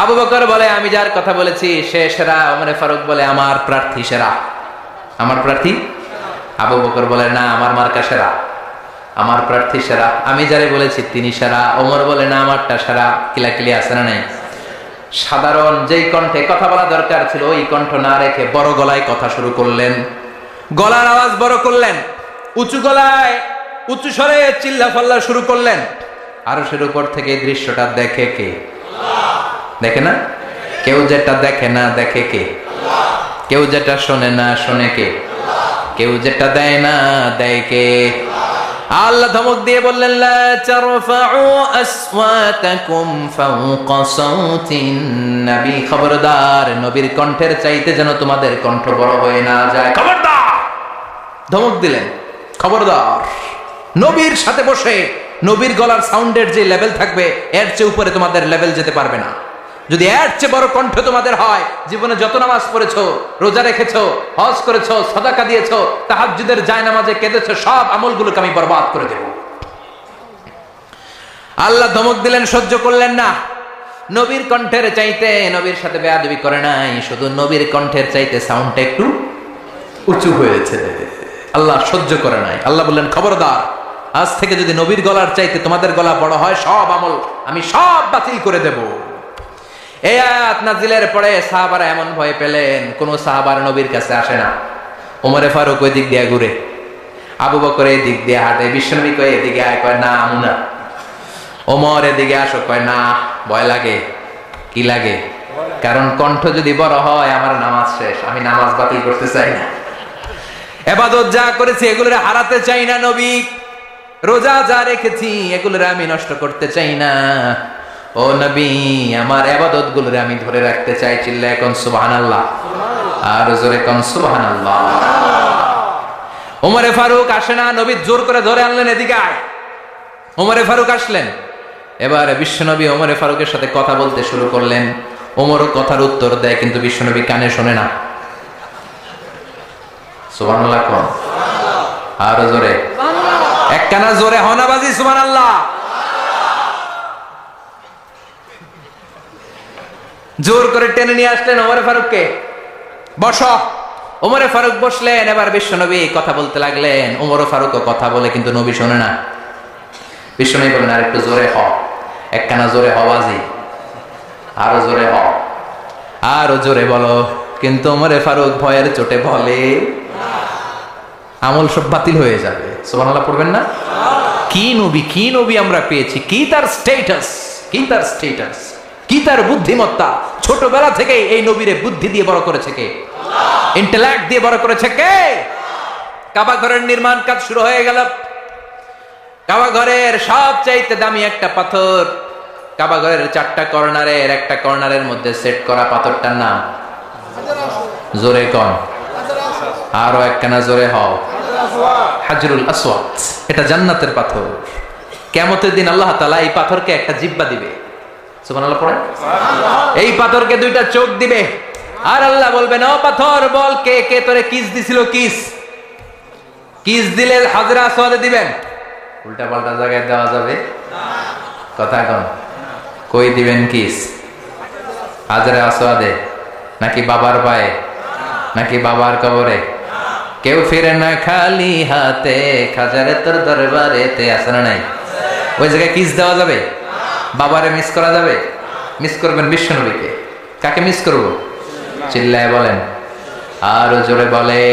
S1: আবু বকর বলে, আমি যার কথা বলেছি সে সেরা। ওমরে ফারুক বলে, আমার প্রার্থী সেরা, আমার প্রার্থী। আবু বকর বলে, না আমার মার্কা সেরা, আমার প্রার্থী সেরা, আমি যারে বলেছি তিনি সেরা। ওমর বলে, না আমারটা সেরা। কিলাকিলি আছে না নাই? সাধারণ যেই কণ্ঠে কথা বলা দরকার ছিল ওই কণ্ঠ না রেখে বড় গলায় কথা শুরু করলেন, গলার আওয়াজ বড় করলেন, উঁচু গলায় উঁচু স্বরে চিল্লা ফাল্লা শুরু করলেন। আরশের উপর থেকে এই দৃশ্যটা দেখে কে? দেখে না? কেউ যেটা দেখে না দেখে কে? কেউ যেটা শোনে না শোনে কে? কেউ যেটা দেয় না দেয় কে? আল্লাহ ধমক দিয়ে বললেন, লা তারফাউ আসওয়াতাকুম ফাওকা সাউতিন নবী, খবরদার নবীর কণ্ঠের চাইতে যেন তোমাদের কণ্ঠ বড় হয়ে না যায়। খবরদার! ধমক দিলেন, খবরদার। নবীর সাথে বসে নবীর গলার সাউন্ডের যে লেভেল থাকবে এর চেয়ে উপরে তোমাদের লেভেল যেতে পারবে না। যদি এর চেয়ে বড় কণ্ঠ তোমাদের হয়, জীবনে যত নামাজ পড়েছো, রোজা রেখেছো, হজ করেছো, সাদাকা দিয়েছো, তাহাজ্জুদের জায়নামাজে কেঁদেছো, সব আমলগুলোকে আমি বরবাদ করে দেব। আল্লাহ ধমক দিলেন, সহ্য করলেন না। নবীর কণ্ঠের চাইতে, নবীর সাথে বেয়াদবি করে নাই, শুধু নবীর কণ্ঠের চাইতে সাউন্ডটা একটু উঁচু হয়েছে। আল্লাহ সহ্য করে নাই। আল্লাহ বললেন, খবরদার, আজ থেকে যদি নবীর গলার চাইতে তোমাদের গলা বড় হয়, সব আমল আমি সব বাতিল করে দেব। এই আয়াত নাজিলের পরে সাহাবারা এমন ভয় পেলেন, কোন সাহাবার নবীর কাছে আসে না। ওমরে ফারুক ওই দিক দিয়ে ঘুরে, আবু বকর এই দিক দিয়ে হাঁটে, বিশ্বনবী কয় এদিকে আয়, কয় না আমুনা। ওমর এদিকে আসো, কয় না ভয় লাগে। কি লাগে? কারণ কণ্ঠ যদি বড় হয় আমার নামাজ শেষ, আমি নামাজ বাতিল করতে চাই না। এবাদত যা করেছি এগুলোর হারাতে চাই না নবী, রোজা যা রেখেছি এগুলোর আমি নষ্ট করতে চাই না। ও নবী, আমার ইবাদত গুলোরে আমি ধরে রাখতে চাই। চিল্লা এখন সুবহানাল্লাহ, আর জোরে কোন সুবহানাল্লাহ। ওমরে ফারুক আসে না, নবী জোর করে ধরে আনলেন, এদিকে আয়। ওমরে ফারুক আসলেন। এবারে বিশ্বনবী ওমরে ফারুকের সাথে কথা বলতে শুরু করলেন। ওমরও কথার উত্তর দেয়, কিন্তু বিশ্বনবী কানে শোনে না। সুবহানাল্লাহ কোন, আর জোরে, এক কানা জোরে হনাবাজি সুবহানাল্লাহ। জোর করে টেনে নিয়ে আসলেন ওমরে ফারুককে, বসো। ওমরে ফারুক বসলেন। এবার বিশ্বনবী কথা বলতে লাগলেন। ওমর ফারুকও কথা বলে, কিন্তু নবী শোনে না। বিশ্বনবী বলেন, আর একটু জোরে হ, একখানা জোরে হওয়াজি, আরো জোরে হ, আরো জোরে বলো। কিন্তু ওমরে ফারুক ভয়ের চোটে বলে, আমল সব বাতিল হয়ে যাবে। সুবহানাল্লাহ পড়বেন না? কি নবী, কি নবী আমরা পেয়েছি, কি তার স্ট্যাটাস, কি তার স্ট্যাটাস, কি তার বুদ্ধিমত্তা। ছোটবেলা থেকে এই নবীরে বুদ্ধি দিয়ে বড় করেছে কে? ইন্টেলেক্ট দিয়ে বড় করেছে কে? কাবা ঘরের নির্মাণ কাজ শুরু হয়ে গেল। কাবা ঘরের সবচাইতে দামি একটা পাথর, কাবা ঘরের 4টা কর্নারের একটা কর্নারের মধ্যে সেট করা পাথরটার নাম জোরে কন, আরো একখানা জোরে হও, হাজরুল আসওয়াদ। এটা জান্নাতের পাথর। কিয়ামতের দিন আল্লাহ তাআলা এই পাথরকে একটা জিহ্বা দিবে। সুবহানাল্লাহ পড়েন। এই পাথরকে 2টা চোখ দিবে, আর আল্লাহ বলবেন, ও পাথর বল, কে কে তোরে কিস দিছিল? কিস কিস দিলে হাজরা আসওয়াদে দিবেন, উল্টা পাল্টা জায়গায় দেওয়া যাবে না। কথা কন, কই দিবেন কিস? হাজরা আসওয়াদে নাকি বাবার পায়ে নাকি বাবার কবরে? কেউ ফিরে না খালি হাতে, খাজারে তোর দরবারেতে, আছে না নাই? ওই জায়গায় কিস দেওয়া যাবে? বাবারে মিস করা যাবে? মিস করবেন বিশ্বনবীকে। কাকে মিস করব? চিল্লায় বলেন, আরো জোরে বলে,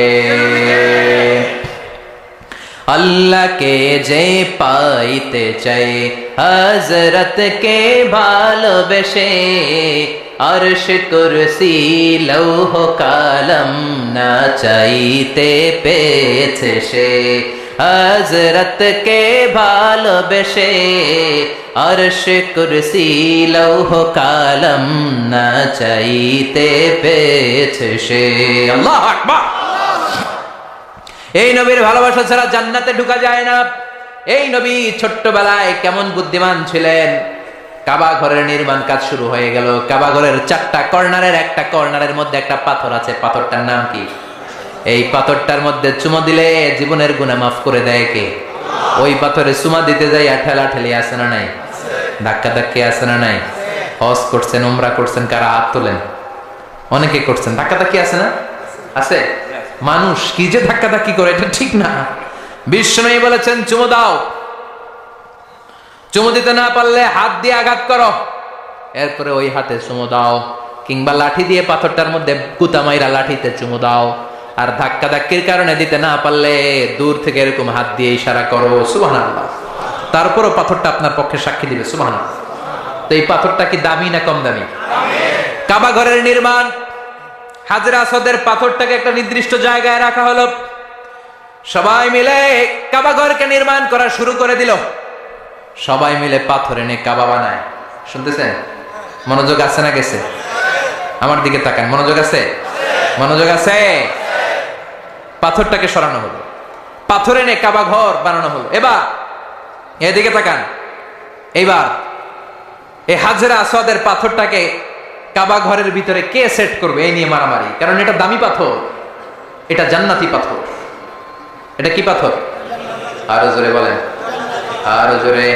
S1: আল্লাহকে যে পাইতে চাই, হযরতকে ভালোবেসে, আরশ কুরসি লৌহ কালাম না চাইতে পেয়েছে সে। হযরতকে ভালোবেসে, আরশ কুরসি লৌহ কালাম না চাইতে পেয়েছে সে। আল্লাহু আকবার। এই নবীর ভালোবাসা ছাড়া জান্নাতে ঢোকা যায় না। এই নবী ছোট্টবেলায় কেমন বুদ্ধিমান ছিলেন। কাবা ঘরের নির্মাণ কাজ শুরু হয়ে গেল। কাবা ঘরের 4টা কর্নারের একটা কর্নারের মধ্যে একটা পাথর আছে। পাথরটার নাম কি? এই পাথরটার মধ্যে চুমা দিলে জীবনের গুনাহ মাফ করে দেয় কে? ওই পাথরে চুমা দিতে যাই ঠেলা ঠেলি আছে না নাই? ধাক্কা ধাক্কি আছে না নাই? হজ করছেন, উমরা করছেন, কারা হাত তোলেন? অনেকে করছেন। ধাক্কা ধাক্কি আছে না? আছে। মানুষ কি যে ধাক্কা ধাক্কি করে, এটা ঠিক না। বিশ্বনবী বলেছেন, চুমু দাও। চুমু দিতে না পারলে হাত দিয়ে আঘাত করো, এরপরে ওই হাতে চুমু দাও। কিংবা লাঠি দিয়ে পাথরটার মধ্যে কুতা মাইরা লাঠিতে চুমু দাও। আর ধাক্কা ধাক্কির কারণে দিতে না পারলে দূর থেকে এরকম হাত দিয়ে ইশারা করো। সুবহানাল্লাহ। তারপরও পাথরটা আপনার পক্ষে সাক্ষী দিবে। সুবহানাল্লাহ। তো এই পাথরটা কি দামি না কম দামি? কাবা ঘরের নির্মাণ, হাজরে আসওয়াদের পাথরটাকে একটা নির্দিষ্ট জায়গায় রাখা হলো। সবাই মিলে কাবা ঘরকে নির্মাণ করা শুরু করে দিল। সবাই মিলে পাথর এনে কাবা বানায়। শুনতেছেন? মনোযোগ আছে না গেছে? আমার দিকে তাকান। মনোযোগ আছে? মনোযোগ আছে? পাথরটাকে সরানো হলো, পাথর এনে কাবা ঘর বানানো হলো। এবার এদিকে তাকান। এইবার এই হাজরে আসওয়াদের পাথরটাকে কাবা ঘরের ভিতরে কে সেট করবে এই নিয়ে মারামারি, কারণ এটা দামি পাথর, এটা জান্নাতি পাথর। এটা কি পাথর? আরো জোরে বলেন, আরো জোরে।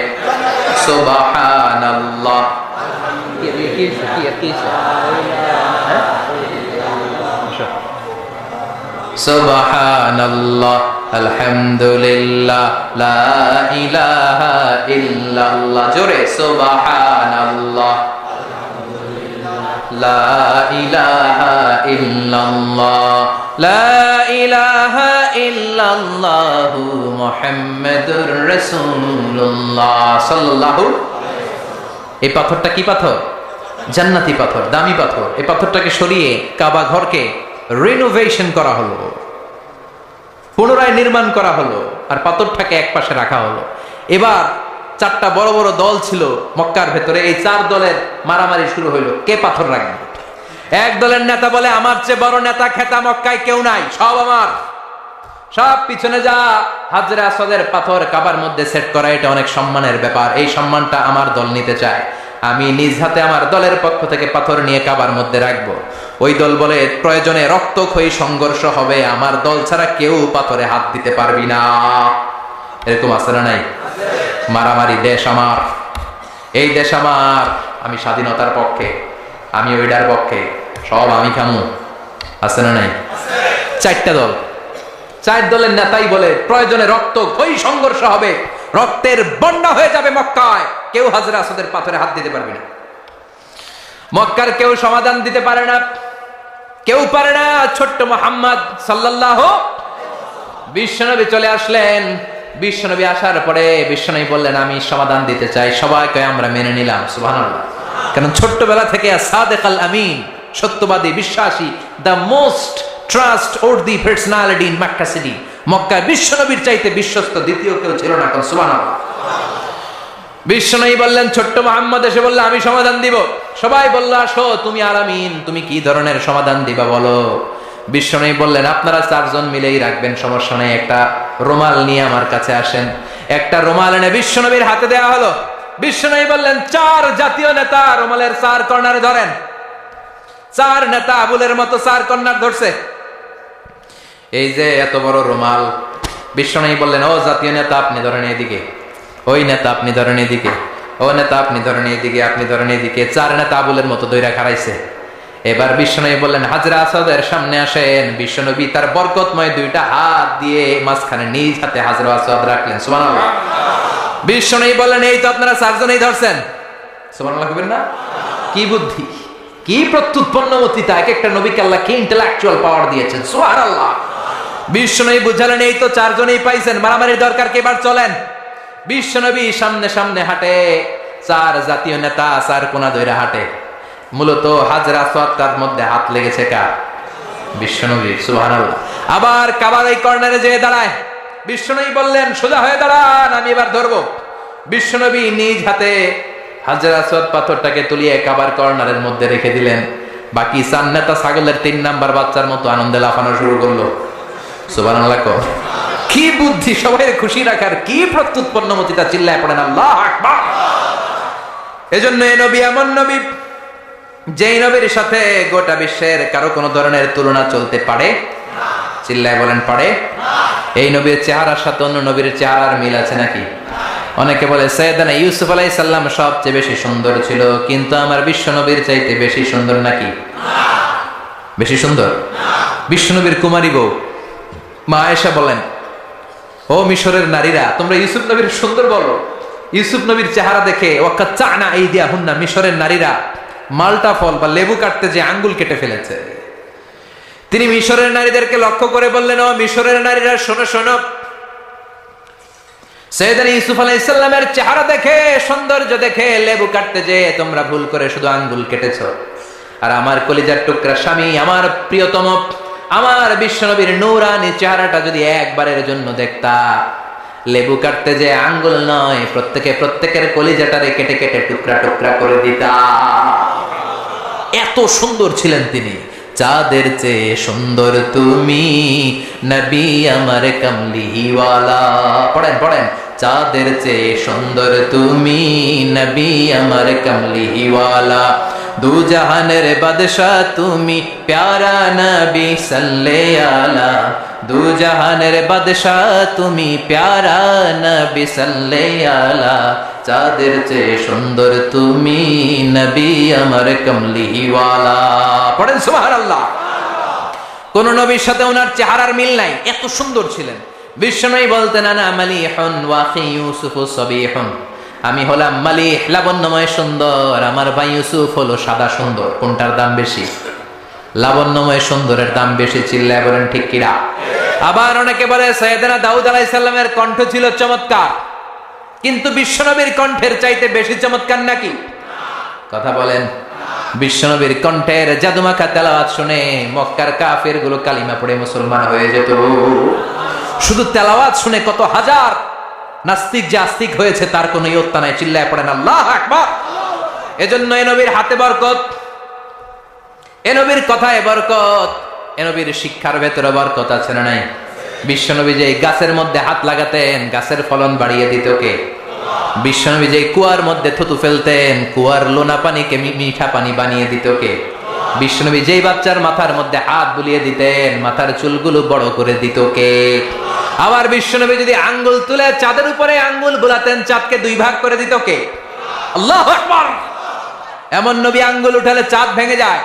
S1: সুবহানাল্লাহ। সুবহানাল্লাহ, আলহামদুলিল্লাহ, লা ইলাহা ইল্লাল্লাহ। জোরে সুবহানাল্লাহ, লা ইলাহা ইল্লাল্লাহ, লা ইলাহা ইল্লাল্লাহু মুহাম্মাদুর রাসূলুল্লাহ সাল্লাল্লাহু। এই পাথরটা কি পাথর? জান্নাতি পাথর, দামি পাথর। এই পাথরটাকে সরিয়ে কাবা ঘরকে রিনোভেশন করা হলো, পুনরায় নির্মাণ করা হলো, আর পাথরটাকে এক পাশে রাখা হলো। এবার চারটা বড় বড় দল ছিল মক্কার ভেতরে। এই চার দলের মারামারি শুরু হইলো, কে পাথর রাখবে। এক দলের নেতা বলে, আমার চেয়ে বড় নেতা খেতা মক্কায় কেউ নাই, সব আমার, সব পিছনে যা। হাজরে আসওয়াদের পাথর কাবার মধ্যে সেট করা এটা অনেক সম্মানের ব্যাপার, এই সম্মানটা আমার দল নিতে চায়। আমি নিজ হাতে আমার দলের পক্ষ থেকে পাথর নিয়ে কাবার মধ্যে রাখবো। ওই দল বলে, প্রয়োজনে রক্তক্ষয়ী সংঘর্ষ হবে, আমার দল ছাড়া কেউ পাথরে হাত দিতে পারবি না। এরকম আছে না নাই? মারামারি। দেশ আমার, এই দেশ আমার, আমি স্বাধীনতার পক্ষে, আমি ওইটার পক্ষে, সব আমি খামু। আছে না নাই? চারটা দল, চার দলের নেতাই বলে, প্রয়োজনে রক্তক্ষয়ী সংঘর্ষ হবে, রক্তের বন্যা হয়ে যাবে মক্কায়, কেউ হাজরে আসওয়াদের পাথরে হাত দিতে পারবে না। মক্কার কেউ সমাধান দিতে পারে না, কেউ পারে না। ছোট্ট মুহাম্মদ সাল্লাল্লাহু, বিশ্বনবী চলে আসলেন। বিশ্বনবী আসার পরে বিশ্বনবী বললেন, আমি সমাধান দিতে চাই। সবাইকে আমরা মেনে নিলাম, সুবহানাল্লাহ। কারণ ছোট্টবেলা থেকে সাদিক আল আমিন, সত্যবাদী, বিশ্বাসী, the most trust worthy personality in Mecca city. মক্কায় বিশ্বনবীর চাইতে বিশ্বস্ত দ্বিতীয় কেউ ছিল না, সুবহানাল্লাহ। বিশ্বনবী বললেন, ছোট্ট মুহাম্মদ এসে বলল, আমি সমাধান দিব। সবাই বলল, আসো, তুমি আল আমিন, তুমি কি ধরনের সমাধান দিবা বলো। বিশ্বনবী বললেন, আপনারা চারজন মিলেই রাখবেন, সমস্যা নেই। একটা রুমাল নিয়ে আমার কাছে আসেন। একটা রুমাল এনে বিশ্বনবীর হাতে দেওয়া হলো। বিশ্বনবী বললেন, চার জাতীয় নেতা রুমালের চার কর্নারে ধরেন। চার নেতা আবুলের মতো চার কর্নার ধরছে। এই যে এত বড় রুমাল। বিশ্বনবী বললেন, ও জাতীয় নেতা, আপনি ধরেন এদিকে, ওই নেতা আপনি ধরেন এদিকে, ও নেতা আপনি ধরেন এদিকে, আপনি ধরেন এদিকে। চার নেতা আবুলের মতো দইরা খাড়াইছে। এবার বিশ্বনবী বললেন, হাজরে আসওয়াদের সামনে আসেন। বিশ্বনবী তার বরকতময় দুইটা হাত দিয়ে মাঝখানে নিজ হাতে হাজরে আসওয়াদ রাখলেন, সুবহানাল্লাহ। বিশ্বনবী বললেন, এই তো আপনারা চারজনেই ধরছেন, সুবহানাল্লাহ কইবেন না? কি বুদ্ধি, কি প্রত্যুৎপন্নমতিতা! এক একটা নবীকে আল্লাহ কি ইন্টেলেকচুয়াল পাওয়ার দিয়েছেন, সুবহানাল্লাহ। বিশ্বনবী বুঝালেন, এই তো চারজনেই পাইছেন, মারামারির দরকার কি, এবার চলেন। বিশ্বনবী সামনে সামনে হাঁটে, চার জাতীয় নেতা চার কোনা ধরে হাঁটে। মূলত হাজরে আসওয়াদ তার মধ্যে হাত লেগেছে কার? বিশ্বনবী, সুবহানাল্লাহ। আবার কাবার এই কর্নারে যেয়ে দাঁড়ায়। বিশ্বনবী বললেন, সোজা হয়ে দাঁড়ান, আমি এবার ধরবো। বিশ্বনবী নিজ হাতে হাজরে আসওয়াদ পাথরটাকে তুলিয়ে কাবার কর্নারের মধ্যে রেখে দিলেন। বাকি চার নেতা ছাগলের 3 নাম্বার বাচ্চার মতো আনন্দে লাফানো শুরু করলো, সুবহানাল্লাহ। কি বুদ্ধি, সবাই খুশি রাখার, কি প্রত্যুৎপন্নমতিতা! চিল্লায় পড়েন আল্লাহু আকবার। এজন্য এই নবী এমন নবী, যেই নবীর সাথে গোটা বিশ্বের কারো কোনো ধরনের তুলনা চলতে পারে না। চিল্লায় বলেন, পারে না। এই নবীর চেহারার সাথে অন্য নবীর চেহারার মিল আছে নাকি? অনেকে বলে, সাইয়েদনা ইউসুফ আলাইহিস সালাম সবচেয়ে বেশি সুন্দর ছিল, কিন্তু আমার বিশ্ব নবীর চাইতে বেশি সুন্দর নাকি? না। বেশি সুন্দর? না। বিশ্ব নবীর কুমারী বউ মা আয়েশা বলেন, ও মিশরের নারীরা, তোমরা ইউসুফ নবীর সুন্দর বলো। ইউসুফ নবীর চেহারা দেখে ওয়াকাচ্চানা আইদিয়াহুন্না, মিশরের নারীরা মালটা ফল বা লেবু কাটতে যে আঙ্গুল কেটে ফেলেছে। তিনি মিশরের নারীদেরকে লক্ষ্য করে বললেন, ও মিশরের নারীরা, শোনো শোনো, সাইয়েদনা ইউসুফ আলাইহিস সালামের চেহারা দেখে, সৌন্দর্য দেখে লেবু কাটতে যে তোমরা ভুল করে শুধু আঙ্গুল কেটেছো। আর আমার কলিজার টুকরা স্বামী, আমার প্রিয়তম, আমার বিশ্বনবীর নূরানী চেহারাটা যদি একবারের জন্য দেখতা, লেবু কাটতে যে আঙ্গুল নয়, প্রত্যেকের কলিজাটারে কেটে কেটে টুকরা টুকরা করে দিতা। এত সুন্দর ছিলেন তিনি। চাঁদের চেয়ে সুন্দর তুমি নবী আমার কমলিওয়ালা। পড়েন। চাঁদের চেয়ে সুন্দর তুমি নবী আমার কমলিওয়ালা। দু জাহানের বাদশাহ তুমি প্যারা নবী সাল্লাল্লাহু আলা। দু জাহানের বাদশাহ তুমি প্যারা নবী সাল্লাল্লাহু আলা। চাঁদের চেয়ে সুন্দর তুমি নবী আমার কমলিওয়ালা। পড়েন সুবহানাল্লাহ। কোন নবীর সাথে ওনার চেহারার মিল নাই, এত সুন্দর ছিলেন। বিশ্বনবী বলতেন আনা মালিহুন ওয়া আখি ইউসুফু সাবিহুন। আমি হলাম মালিহ, লাবণ্যময় সুন্দর, আমার ভাই ইউসুফ হলো সাদা সুন্দর। কোনটার দাম বেশি? লাবণ্যময় সুন্দরের দাম বেশি। চিল্লায় বলেন ঠিক কিনা? আবার অনেকে বলে সাইয়েদনা দাউদ আলাইহিস সালামের কণ্ঠ ছিল চমৎকার, কিন্তু বিশ্বনবীর কণ্ঠের চাইতে বেশি চমৎকার নাকি? কথা বলেন। বিশ্বনবীর কণ্ঠের জাদুমাখা তেলাওয়াত শুনে মক্কার কাফের গুলো কালিমা পড়ে মুসলমান হয়ে যেত। শুধু তেলাওয়াত শুনে কত হাজার নাস্তিক যে আস্তিক হয়েছে তার কোনো ইয়ত্তা নাই। চিল্লায় পড়েন আল্লাহু আকবার। এজন্য এ নবীর হাতে বরকত, এ নবীর কথায় বরকত, এ নবীর শিক্ষার ভেতরে বরকত আছে না নাই? বিশ্বনবী যে গাছের মধ্যে হাত লাগাতেন, গাছের ফলন বাড়িয়ে দিত কে? বিশ্বনবী যে কুয়ার মধ্যে থুতু ফেলতেন, কুয়ার লোনা পানিকে মিঠা পানি বানিয়ে দিত কে? বিশ্বনবী যেই বাচ্চার মাথার মধ্যে হাত বুলিয়ে দিতেন, মাথার চুলগুলো বড় করে দিত কে? আবার বিশ্বনবী যদি আঙ্গুল তুলে চাঁদের উপরে আঙ্গুল বুলাতেন, চাঁদকে দুই ভাগ করে দিত কে? আল্লাহু আকবার। এমন নবী আঙ্গুল উঠালে চাঁদ ভেঙে যায়,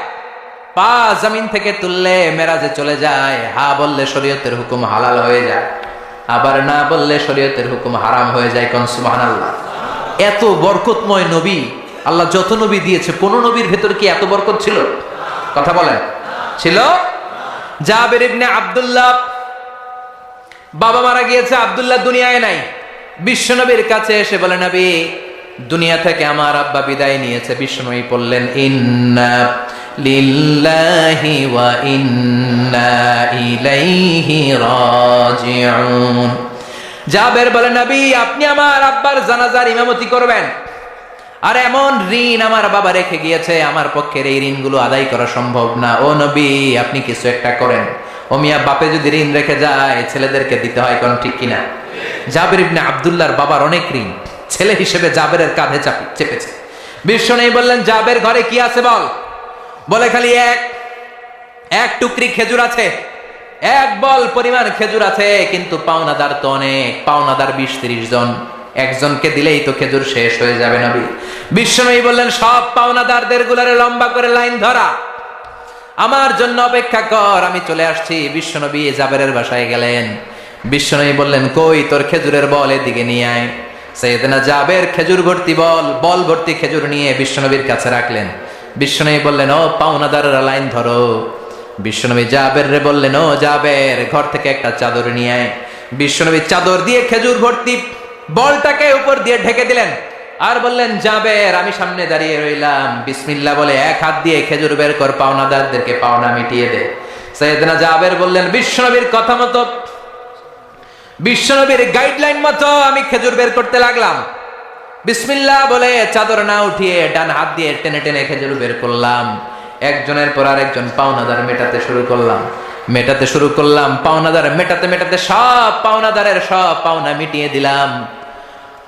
S1: পা জমিন থেকে তুললে মেরাজে চলে যায়, হা বললে শরীয়তের হুকুম হালাল হয়ে যায়, আবার না বললে শরীয়তের হুকুম হারাম হয়ে যায়। কোন সুবহানাল্লাহ। এত বরকতময় নবী আল্লাহ যত নবী দিয়েছে, কোন নবীর ভেতর কি এত বরকত ছিল? কথা বলেন। ছিল? জাবের ইবনে আব্দুল্লাহ, বাবা মারা গিয়েছে, আব্দুল্লাহ দুনিয়ায় নাই। বিশ্বনবীর কাছে এসে বলে নবী দুনিয়া থেকে আমার আব্বা বিদায় নিয়েছে। বিশ্বনবী বললেন ইন্না লিল্লাহি ওয়া ইন্না ইলাইহি রাজিউন। জাবের বলে নবী আপনি আমার আব্বার জানাজার ইমামতি করবেন, আর এমন ঋণ আমার বাবা রেখে গিয়েছে, আমার পক্ষের এই ঋণগুলো আদায় করা সম্ভব না। ও নবী আপনি কিছু একটা করেন। ও মিয়া, বাপে যদি ঋণ রেখে যায় ছেলেদেরকে দিতে হয়, কোন ঠিক কিনা? জাবের ইবনে আব্দুল্লাহর বাবার অনেক ঋণ, ছেলে হিসেবে জাবেরের কাঁধে চেপেছে। বিশ্বনবী বললেন জাবের ঘরে কি আছে বল? বলে খালি এক টুকরি খেজুর আছে, এক বল পরিমাণ খেজুর আছে, কিন্তু পাওনাদার তো অনেক, পাওনাদার 20-30 জন, একজনকে দিলেই তো খেজুর শেষ হয়ে যাবে নবী। বিশ্বনবী বললেন সব পাওনাদারদের গুলারে লম্বা করে লাইন ধরা, আমার জন্য অপেক্ষা কর, আমি চলে আসছি। বিশ্বনবী জাবেরের বাসায় গেলেন। বিশ্বনবী বললেন কই তোর খেজুরের বল, এদিকে নিয়ে আয়। সাইয়েদনা জাবের খেজুর ভর্তি বল ভর্তি খেজুর নিয়ে বিশ্বনবীর কাছে রাখলেন। বিশ্বনবী বললেন ও পাওনাদাররা লাইন ধরো। বিশ্বনবী জাবের রে বললেন ও জাবের ঘর থেকে একটা চাদর নিয়ে আয়। বিশ্বনবী চাদর দিয়ে খেজুর ভর্তি বলটাকে উপর দিয়ে ঢেকে দিলেন, আর বললেন জাবের আমি সামনে দাঁড়িয়ে রইলাম, বিসমিল্লাহ বলে এক হাত দিয়ে খেজুর বের কর, পাওনাদারদেরকে পাওনা মিটিয়ে দে। সাইয়েদনা জাবের বললেন বিশ্বনবীর কথা মতো, বিশ্বনবীর গাইডলাইন মতো আমি খেজুর বের করতে লাগলাম। বিসমিল্লাহ বলে চাদর না উঠিয়ে ডান হাত দিয়ে টেনে টেনে খেজুর বের করলাম। একজনের পর আরেকজন পাওনাদার মেটাতে শুরু করলাম। পাওনাদার মেটাতে সব পাওনাদারের সব পাওনা মিটিয়ে দিলাম।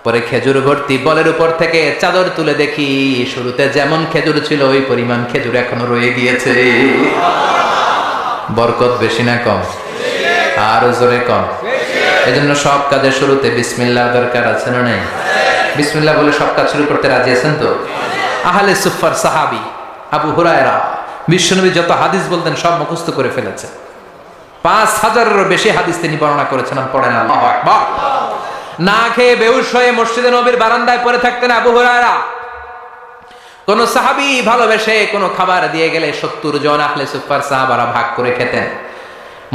S1: পরে খেজুর ভর্তি বলের উপর থেকে চাদর তুলে দেখি শুরুতে যেমন খেজুর ছিল ওই পরিমাণ খেজুর এখনো রয়ে গিয়েছে। বরকত বেশি না কম? আর জোরে কম। এজন্য সব কাজের শুরুতে বিসমিল্লাহ দরকার আছে না নাই? বিসমিল্লাহ বলে সব কাজ শুরু করতে রাজি আছেন তো? আহলে সুফার সাহাবী আবু হুরায়রা বিশ্বনবী যত হাদিস বলতেন সব মুখস্থ করে ফেলেছে। 5000-এরও বেশি হাদিস তিনি বর্ণনা করেছেন। পড়েন আল্লাহু আকবার। না খেয়ে বেহুশ হয়ে মসজিদে নবীর বারান্দায় পড়ে থাকতেন আবু হুরায়রা। কোন সাহাবী ভালোবেসে কোন খাবার দিয়ে গেলে 70 জন আহলে সুফার সাহাবারা ভাগ করে খেতেন।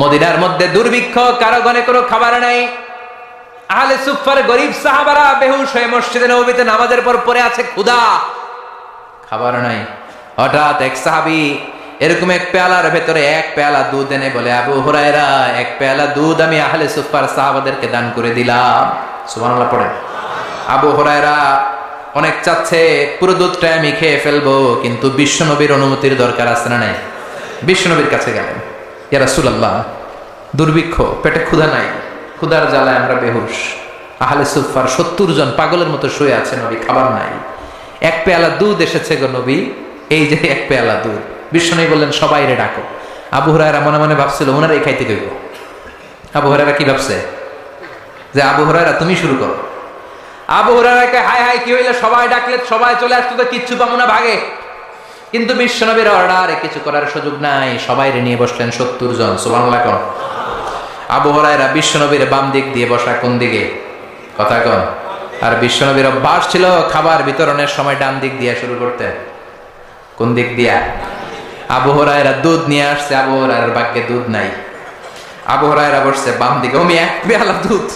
S1: মদিনার মধ্যে দুর্ভিক্ষ, কারো ঘরে কোনো খাবার নাই। আহলে সুফফার গরীব সাহাবারা বেহুশ হয়ে মসজিদে নববীতে নামাজের পর পড়ে আছে, ক্ষুধা, খাবার নাই। হঠাৎ এক সাহাবী এরকম এক পেয়ালার ভেতরে এক পেয়ালা দুধ এনে বলে, আবু হুরায়রা, এক পেয়ালা দুধ আমি আহলে সুফফার সাহাবাদেরকে দান করে দিলাম। সুবহানাল্লাহ পড়ে। আবু হুরায়রা অনেক চাচ্ছে পুরো দুধটা আমি খেয়ে ফেলবো, কিন্তু বিশ্বনবীর অনুমতির দরকার আছে না নাই? বিশ্বনবীর কাছে গেলেন, ইয়া রাসূলুল্লাহ, দুর্ভিক্ষ, পেটে ক্ষুধা নাই, ক্ষুধার জ্বালায় আমরা বেহুশ, আহলে সুফফার 70 জন পাগলের মতো শুয়ে আছে, নবী খাবার নাই, এক পেয়ালা দুধ এসেছে গো নবী, এই যে এক পেয়ালা দুধ। বিশ্বনবী বললেন, সবাইরে ডাকো। আবু হুরায়রা মনে মনে ভাবছিল ওনারাই খাইতে কইব। আবু হুরায়রা কি ভাবছে? যে আবু হুরায়রা তুমি শুরু করো। আবু হুরায়রাকে হাই হাই কি হইলো, সবাই ডাকলে সবাই চলে আসতো, তো কিচ্ছু পাবো না ভাগে। কিন্তু বিশ্বনবীর অর্ডারে কিছু করার সুযোগ নাই, সবাইরে নিয়ে বসলেন 70 জন। সুবহানাল্লাহ কোন। আবু হুরায়রা বিশ্বনবীর বাম দিক দিয়ে বসা, কোন দিকে? কথা কোন। আর বিশ্বনবীর অভ্যাস ছিল খাবার বিতরণের সময় ডান দিক দিয়ে শুরু করতেন। কোন দিক দিয়া? আবু হুরায়রা দুধ নিয়ে আসছে, আবু হুরায়রার ভাগ্যে দুধ নাই। আবু হুরায়রা বসছে বাম দিকে, ওমি এক পেয়ালা দুধ,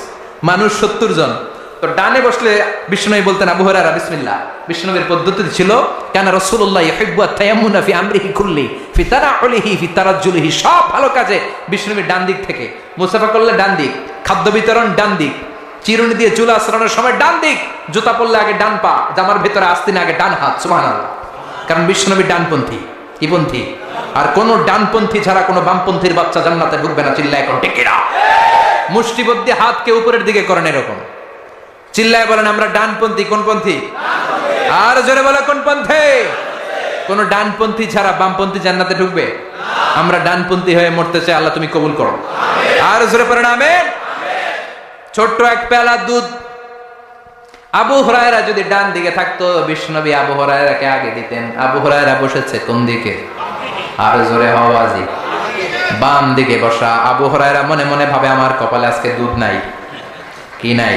S1: মানুষ 70 জন। তো ডানে বসলে বিশ্বনবী বলতেন, আবু হুরায়রা বিসমিল্লাহ। বিশ্বনবীর পদ্ধতি ছিল, কানা রাসূলুল্লাহ ইউহিব্বু আত-তায়াম্মুনা ফি আমরিহি কুল্লি ফি তারাউলিহি ফি তারাজ্জুলিহি, সব ভালো কাজে বিশ্বনবী ডান দিক থেকে। মুসাফা করলে ডান দিক, খাদ্য বিতরণ ডান দিক, চিরুনি দিয়ে চুল আঁচড়ানোর সময় ডান দিক, জুতা পরলে আগে ডান পা, জামার ভেতরে আসতে আগে ডান হাত। সুবহানাল্লাহ। কারণ বিশ্বনবী ডানপন্থী। কি পন্থী? আর কোন ডানপন্থী ছাড়া কোন বামপন্থীর বাচ্চা জান্নাতে ঢুকবে না। চিল্লায় এখন ঠিক কিনা? মুষ্টিবদ্ধ হাতকে উপরের দিকে করেন এরকম, চিল্লায় বলেন আমরা ডানপন্থী। কোন পন্থী? আর জোরে বলে কোন পন্থী? কোন ডানপন্থী ছাড়া বামপন্থী জান্নাতে ঢুকবে? আমরা ডানপন্থী হয়ে মরতে চাই, আল্লাহ তুমি কবুল করো। আর জোরে পড়েন আমিন। ছোট্ট এক পেয়ালা দুধ। আবু হুরায়রা যদি ডান দিকে থাকতো, বিশ্বনবী আবু হুরায়রাকে আগে দিতেন। আবু হুরায়রা বসেছে কোন দিকে? আর জোরে আওয়াজি। বাম দিকে বসা। আবু হুরায়রা মনে মনে ভাবে, আমার কপালে আজকে দুধ নাই। কি নাই?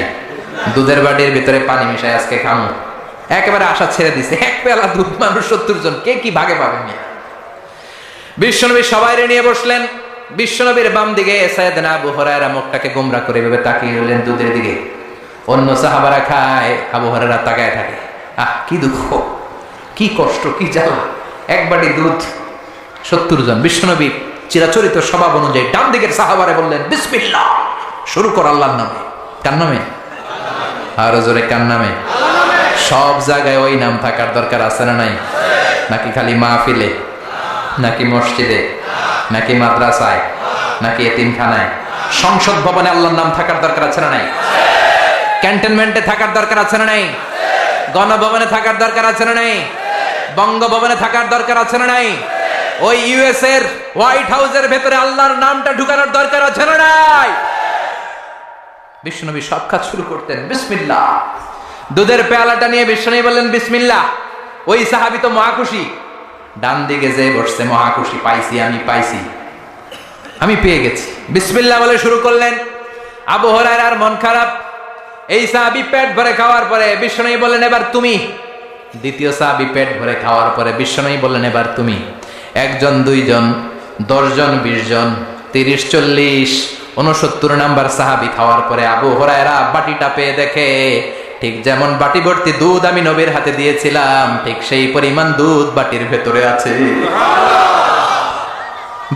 S1: দুধের বাটির ভিতরে পানি মিশাই আজকে খামু। একেবারে আশা ছেড়ে দিছে, এক পেয়ালা দুধ, মানুষ 70 জন, কে কি ভাগে পাবেন? বিশ্বনবী সবাইরে নিয়ে বসলেন। বিশ্বনবীর বাম দিকে সাইয়েদনা আবু হুরায়রা মুখটাকে গোমরা করে ভেবে তাকিয়ে রইলেন দুধের দিকে। অন্য সাহাবারা খায়, আবু হুরায়রা তাকায় থাকে। আহ, কি দুঃখ, কি কষ্ট, কি জ্বালা, এক বাটি দুধ, 70 জন। বিশ্বনবী চিরাচরিত স্বভাব অনুযায়ী ডান দিকের সাহাবারে বললেন, বিসমিল্লাহ, শুরু কর আল্লাহর নামে। কার নামে? আরো জোরে, কার নামে? সব জায়গায় ওই নাম থাকার দরকার আছে না নাই? নাকি খালি মাহফিলে, নাকি মসজিদে, নাকি মাদ্রাসায়, নাকি এতিমখানায়? সংসদ ভবনে আল্লাহর নাম থাকার দরকার আছে না নাই? ক্যান্টনমেন্টে থাকার দরকার আছে না নাই? গণভবনে থাকার দরকার আছে না নাই? বঙ্গভবনে থাকার দরকার আছে না নাই? ওই ইউএস এর হোয়াইট হাউসের ভেতরে আল্লাহর নামটা ঢুকানোর দরকার আছে না নাই? বিশ্বনবী সব কাজ শুরু করতেন বিসমিল্লাহ। দুধের পেয়ালাটা নিয়ে বিশ্বনবী বললেন বিসমিল্লাহ। ওই সাহাবী তো মহাখুশি, ডান দিকে যে বসছে মহাখুশি, পাইছি, আমি পাইছি, আমি পেয়ে গেছি। বিসমিল্লাহ বলে শুরু করলেন। আবু হুরায়রার মন খারাপ। এই সাহাবী পেট ভরে খাওয়ার পরে বিশ্বনবী বললেন, এবার তুমি। দ্বিতীয় সাহাবী পেট ভরে খাওয়ার পরে বিশ্বনবী বললেন, এবার তুমি। 1 জন, 2 জন, 10 জন, 20 জন, 30, 40, 69 নাম্বার সাহাবী খাওয়ার পরে আবু হুরায়রা বাটিটা পেয়ে দেখে, ঠিক যেমন বাটি ভর্তি দুধ আমি নবীর হাতে দিয়েছিলাম, ঠিক সেই পরিমাণ দুধ বাটির ভেতরে আছে।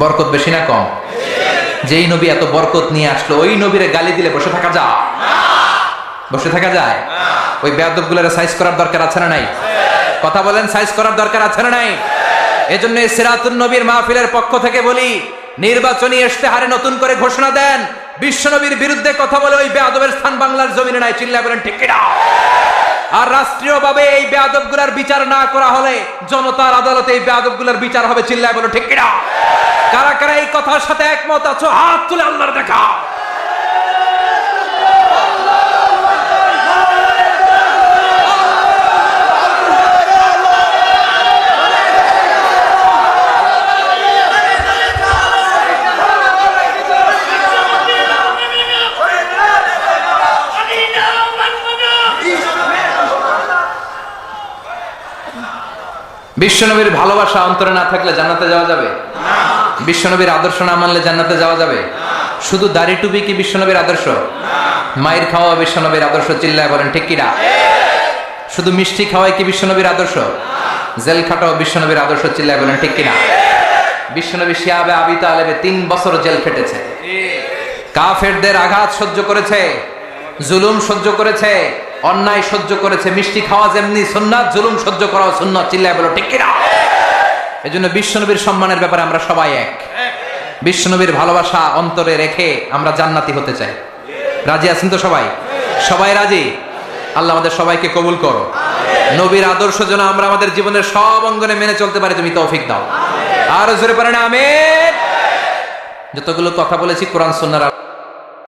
S1: বরকত বেশি না কম? যেই নবী এত বরকত নিয়ে আসলো, ওই নবীরে গালি দিলে বসে থাকা যায়? বসে থাকা যায়? ওই বেয়াদবগুলোর সাইজ করার দরকার আছে না নাই? কথা বলেন, সাইজ করার দরকার আছে না নাই? এজন্য সিরাতুন নবীর মাহফিলের পক্ষ থেকে বলি, নির্বাচনী ইশতেহারে নতুন করে ঘোষণা দেন, বিশ্বনবীর বিরুদ্ধে কথা বলে ওই বেয়াদবের স্থান বাংলার জমিনে নাই। চিল্লায় বলেন ঠিক কিনা? আর রাষ্ট্রীয়ভাবে এই বেয়াদবগুলোর বিচার না করা হলে জনতার আদালতে এই বেয়াদবগুলোর বিচার হবে। চিল্লায় বলো ঠিক কিনা? কারা কারা এই কথার সাথে একমত আছো? হাত তুলে আল্লাহর দেখা। বিশ্বনবীর ভালোবাসা অন্তরে না থাকলে জান্নাতে যাওয়া যাবে না। বিশ্বনবীর আদর্শ না মানলে জান্নাতে যাওয়া যাবে? শুধু দাড়ি টুপি কি বিশ্বনবীর আদর্শ? মায়ের খাওয়া বিশ্বনবীর আদর্শ, চিল্লায় বলেন ঠিক কিনা? শুধু মিষ্টি খাওয়াই কি বিশ্বনবীর আদর্শ? জেল খাটাও বিশ্বনবীর আদর্শ, চিল্লায় বলেন ঠিক কিনা? বিশ্বনবী শিয়াবে আবি তালেবে 3 বছর জেল খেটেছে, কাফেরদের আঘাত সহ্য করেছে, জুলুম সহ্য করেছে, অন্যায় সহ্য করেছে। মিষ্টি খাওয়া যেমনি সুন্নাত, জুলুম সহ্য করাও সুন্নাত, চিল্লায় বলো ঠিক কিনা? এজন্য বিশ্বনবীর সম্মানের ব্যাপারে আমরা সবাই এক। বিশ্বনবীর ভালোবাসা অন্তরে রেখে আমরা জান্নাতি হতে চাই। রাজি আছেন তো সবাই? সবাই রাজি? আল্লাহ আমাদের সবাইকে কবুল করো। নবীর আদর্শ যেন আমরা আমাদের জীবনের সব অঙ্গনে মেনে চলতে পারি, তুমি তৌফিক দাও। আর জোরে পারেন আমিন। যতগুলো কথা বলেছি কোরআন সুন্নাহর